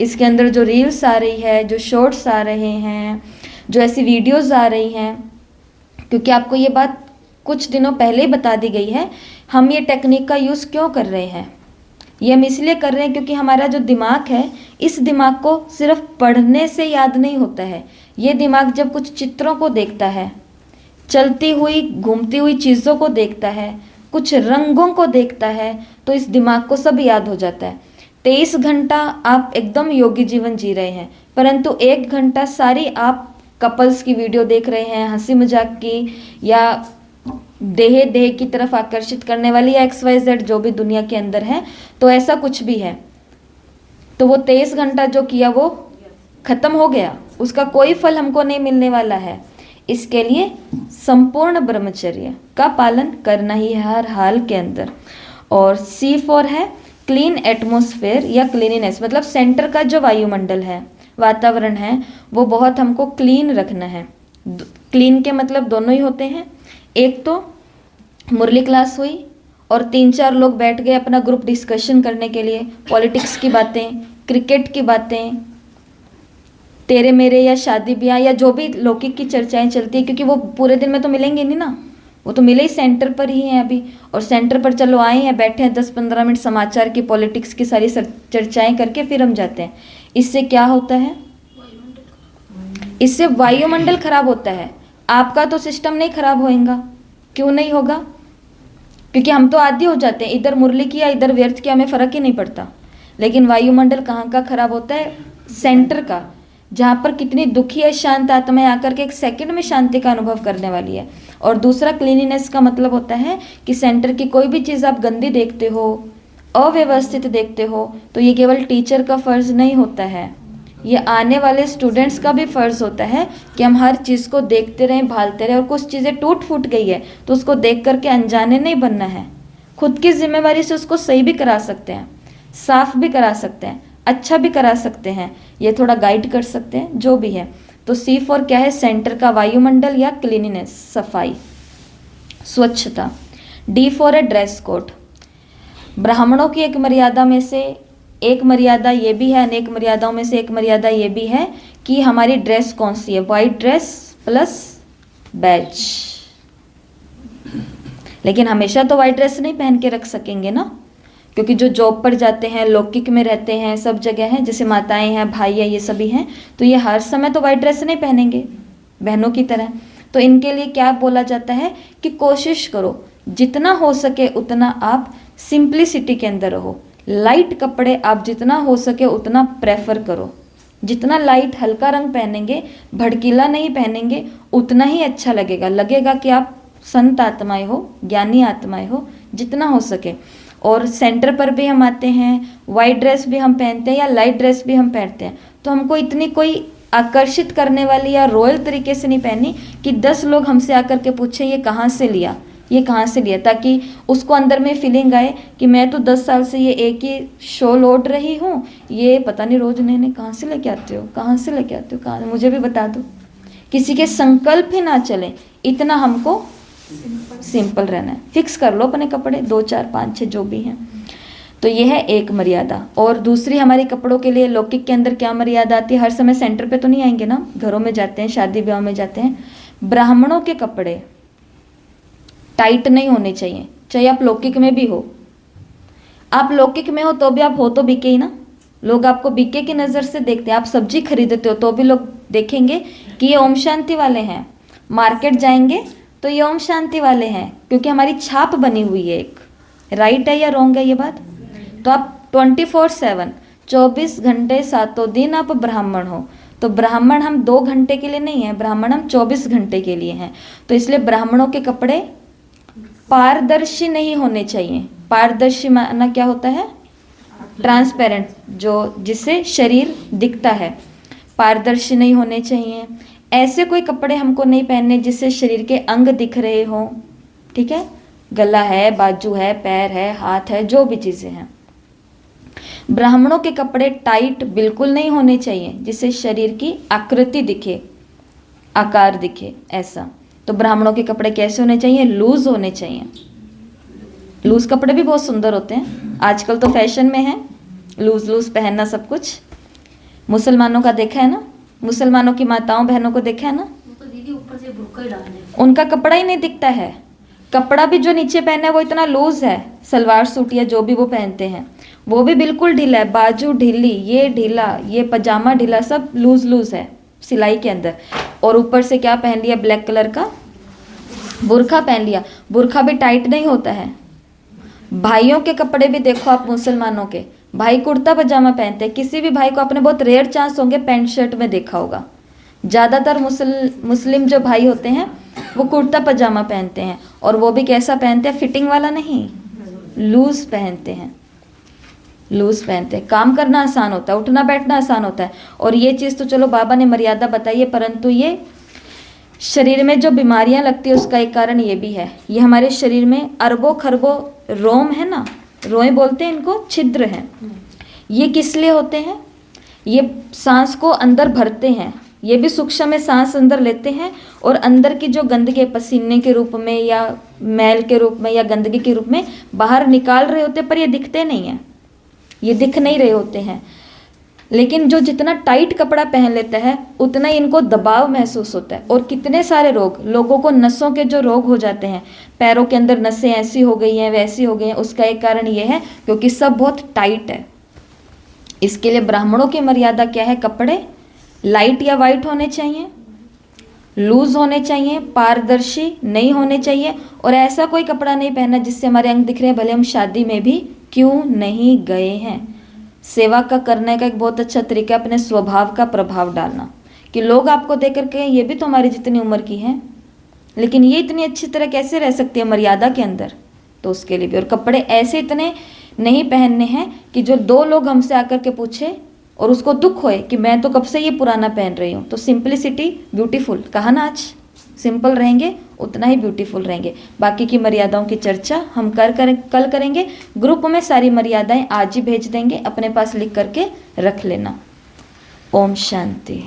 इसके अंदर जो रील्स आ रही है, जो शॉर्ट्स आ रहे हैं, जो ऐसी वीडियोस आ रही हैं, क्योंकि आपको ये बात कुछ दिनों पहले ही बता दी गई है। हम ये टेक्निक का यूज़ क्यों कर रहे हैं? ये हम इसलिए कर रहे हैं क्योंकि हमारा जो दिमाग है, इस दिमाग को सिर्फ पढ़ने से याद नहीं होता है। ये दिमाग जब कुछ चित्रों को देखता है, चलती हुई घूमती हुई चीज़ों को देखता है, कुछ रंगों को देखता है, तो इस दिमाग को सब याद हो जाता है। 23 घंटा आप एकदम योगी जीवन जी रहे हैं, परंतु 1 घंटा सारी आप कपल्स की वीडियो देख रहे हैं, हंसी मजाक की, या देह की तरफ आकर्षित करने वाली, या XYZ जो भी दुनिया के अंदर है, तो ऐसा कुछ भी है, तो वो 23 घंटा जो किया वो खत्म हो गया, उसका कोई फल हमको नहीं मिलने वाला है। इसके लिए संपूर्ण ब्रह्मचर्य का पालन करना ही है हर हाल के अंदर। और C4 है क्लीन एटमॉस्फेयर या क्लीनिनेस, मतलब सेंटर का जो वायुमंडल है, वातावरण है, वो बहुत हमको क्लीन रखना है। क्लीन के मतलब दोनों ही होते हैं। एक तो मुरली क्लास हुई और 3-4 लोग बैठ गए अपना ग्रुप डिस्कशन करने के लिए, पॉलिटिक्स की बातें, क्रिकेट की बातें, तेरे मेरे या शादी ब्याह या जो भी लौकिक की चर्चाएं चलती है, क्योंकि वो पूरे दिन में तो मिलेंगे नहीं ना, वो तो मिले ही सेंटर पर ही हैं अभी। और सेंटर पर चलो आए हैं, बैठे हैं 10-15 मिनट समाचार की, पॉलिटिक्स की सारी चर्चाएं करके फिर हम जाते हैं। इससे क्या होता है? इससे वायुमंडल खराब होता है। आपका तो सिस्टम नहीं खराब होएगा। क्यों नहीं होगा? क्योंकि हम तो आदी हो जाते हैं, इधर मुरली किया इधर व्यर्थ किया, हमें फर्क ही नहीं पड़ता। लेकिन वायुमंडल कहाँ का खराब होता है? सेंटर का, जहाँ पर कितनी दुखी है शांत आत्माएं आकर के एक सेकंड में शांति का अनुभव करने वाली है। और दूसरा क्लीनिनेस का मतलब होता है कि सेंटर की कोई भी चीज़ आप गंदी देखते हो, अव्यवस्थित देखते हो, तो ये केवल टीचर का फर्ज नहीं होता है, ये आने वाले स्टूडेंट्स का भी फर्ज होता है कि हम हर चीज़ को देखते रहें, भालते रहें। और कुछ चीज़ें टूट फूट गई है तो उसको देख करके अनजाने नहीं बनना है, खुद की जिम्मेवारी से उसको सही भी करा सकते हैं, साफ भी करा सकते हैं, अच्छा भी करा सकते हैं, ये थोड़ा गाइड कर सकते हैं, जो भी है। तो C4 क्या है? सेंटर का वायुमंडल या क्लीनिनेस, सफाई, स्वच्छता। D4 है ड्रेस कोड। ब्राह्मणों की एक मर्यादा में से एक मर्यादा ये भी है, अनेक मर्यादाओं में से एक मर्यादा ये भी है कि हमारी ड्रेस कौन सी है? White dress plus badge. लेकिन हमेशा तो वाइट ड्रेस नहीं पहन के रख सकेंगे ना, क्योंकि जो जॉब पर जाते हैं, लौकिक में रहते हैं, सब जगह हैं, जैसे माताएं हैं, भाई है, ये सभी हैं, तो ये हर समय तो वाइट ड्रेस नहीं पहनेंगे बहनों की तरह। तो इनके लिए क्या बोला जाता है कि कोशिश करो जितना हो सके उतना आप सिंप्लिसिटी के अंदर रहो। लाइट कपड़े आप जितना हो सके उतना प्रेफर करो। जितना लाइट हल्का रंग पहनेंगे, भड़कीला नहीं पहनेंगे, उतना ही अच्छा लगेगा। लगेगा कि आप संत आत्माएं हो, ज्ञानी आत्माएं हो, जितना हो सके। और सेंटर पर भी हम आते हैं, वाइट ड्रेस भी हम पहनते हैं या लाइट ड्रेस भी हम पहनते हैं, तो हमको इतनी कोई आकर्षित करने वाली या रॉयल तरीके से नहीं पहननी कि 10 लोग हमसे आकर के पूछे ये कहाँ से लिया, ये कहाँ से लिया, ताकि उसको अंदर में फीलिंग आए कि मैं तो 10 साल से ये एक ही शो लौट रही हूँ, ये पता नहीं रोज नए कहाँ से लेके आते हो, कहाँ से लेके आते हो, कहाँ, मुझे भी बता दो। किसी के संकल्प ही ना चले, इतना हमको सिंपल रहना है। फिक्स कर लो अपने कपड़े, 2 4 5 6 जो भी हैं। तो ये है एक मर्यादा। और दूसरी हमारे कपड़ों के लिए लौकिक के अंदर क्या मर्यादा आती है? हर समय सेंटर पे तो नहीं आएंगे ना, घरों में जाते हैं, शादी ब्याह में जाते हैं। ब्राह्मणों के कपड़े टाइट नहीं होने चाहिए, चाहे आप लौकिक में भी हो। आप लौकिक में हो तो भी आप हो तो बीके ही ना, लोग आपको बीके की नज़र से देखते हैं। आप सब्जी खरीदते हो तो भी लोग देखेंगे कि ये ओम शांति वाले हैं। मार्केट जाएंगे तो ये ओम शांति वाले हैं, क्योंकि हमारी छाप बनी हुई है एक। राइट है या रॉन्ग है ये बात? तो आप 24/7 24 घंटे 7 दिन आप ब्राह्मण हो। तो ब्राह्मण हम 2 घंटे के लिए नहीं है, ब्राह्मण हम 24 घंटे के लिए हैं। तो इसलिए ब्राह्मणों के कपड़े पारदर्शी नहीं होने चाहिए। पारदर्शी माना क्या होता है? ट्रांसपेरेंट, जो जिससे शरीर दिखता है, पारदर्शी नहीं होने चाहिए। ऐसे कोई कपड़े हमको नहीं पहनने जिससे शरीर के अंग दिख रहे हों, ठीक है? गला है, बाजू है, पैर है, हाथ है, जो भी चीज़ें हैं। ब्राह्मणों के कपड़े टाइट बिल्कुल नहीं होने चाहिए जिससे शरीर की आकृति दिखे, आकार दिखे, ऐसा। तो ब्राह्मणों के कपड़े कैसे होने चाहिए? लूज होने चाहिए। लूज कपड़े भी बहुत सुंदर होते हैं, आजकल तो फैशन में है लूज लूज पहनना सब कुछ। मुसलमानों का देखा है ना, मुसलमानों की माताओं बहनों को देखा है ना, तो दीदी ऊपर से बुर्का ही डालने, उनका कपड़ा ही नहीं दिखता है। कपड़ा भी जो नीचे पहना है वो इतना लूज है, सलवार सूट या जो भी वो पहनते हैं वो भी बिल्कुल ढीला है, बाजू ढीली, ये ढीला, ये पजामा ढीला, सब लूज लूज है सिलाई के अंदर। और ऊपर से क्या पहन लिया? ब्लैक कलर का बुर्खा पहन लिया। बुर्खा भी टाइट नहीं होता है। भाइयों के कपड़े भी देखो आप, मुसलमानों के भाई कुर्ता पजामा पहनते हैं। किसी भी भाई को आपने बहुत रेयर चांस होंगे पैंट शर्ट में देखा होगा। ज़्यादातर मुस्लिम जो भाई होते हैं वो कुर्ता पजामा पहनते हैं, और वो भी कैसा पहनते हैं? फिटिंग वाला नहीं, लूज पहनते हैं, लूज पहनते हैं। काम करना आसान होता है, उठना बैठना आसान होता है। और ये चीज़ तो चलो बाबा ने मर्यादा बताई है, परंतु ये शरीर में जो बीमारियां लगती है उसका एक कारण ये भी है। ये हमारे शरीर में अरबों खरबों रोम है ना, रोएं बोलते हैं इनको, छिद्र हैं। ये किस लिए होते हैं? ये सांस को अंदर भरते हैं, ये भी सूक्ष्म में सांस अंदर लेते हैं और अंदर की जो गंदगी पसीने के रूप में या मैल के रूप में या गंदगी के रूप में बाहर निकाल रहे होते हैं, पर ये दिखते नहीं हैं, ये दिख नहीं रहे होते हैं। लेकिन जो जितना टाइट कपड़ा पहन लेता है उतना ही इनको दबाव महसूस होता है। और कितने सारे रोग, लोगों को नसों के जो रोग हो जाते हैं, पैरों के अंदर नसें ऐसी हो गई हैं, वैसी हो गई हैं, उसका एक कारण ये है क्योंकि सब बहुत टाइट है। इसके लिए ब्राह्मणों की मर्यादा क्या है? कपड़े लाइट या वाइट होने चाहिए, लूज होने चाहिए, पारदर्शी नहीं होने चाहिए, और ऐसा कोई कपड़ा नहीं पहनना जिससे हमारे अंग दिख रहे हैं, भले हम शादी में भी क्यों नहीं गए हैं। सेवा का करने का एक बहुत अच्छा तरीका है अपने स्वभाव का प्रभाव डालना, कि लोग आपको देख कर के ये भी तो हमारी जितनी उम्र की है, लेकिन ये इतनी अच्छी तरह कैसे रह सकती है मर्यादा के अंदर, तो उसके लिए भी। और कपड़े ऐसे इतने नहीं पहनने हैं कि जो दो लोग हमसे आकर के पूछे और उसको दुख होए कि मैं तो कब से ये पुराना पहन रही हूँ। तो सिंपलिसिटी ब्यूटीफुल, कहा ना आज, सिंपल रहेंगे उतना ही ब्यूटीफुल रहेंगे। बाकी की मर्यादाओं की चर्चा हम कल करेंगे। ग्रुप में सारी मर्यादाएं आज ही भेज देंगे, अपने पास लिख करके रख लेना। ओम शांति।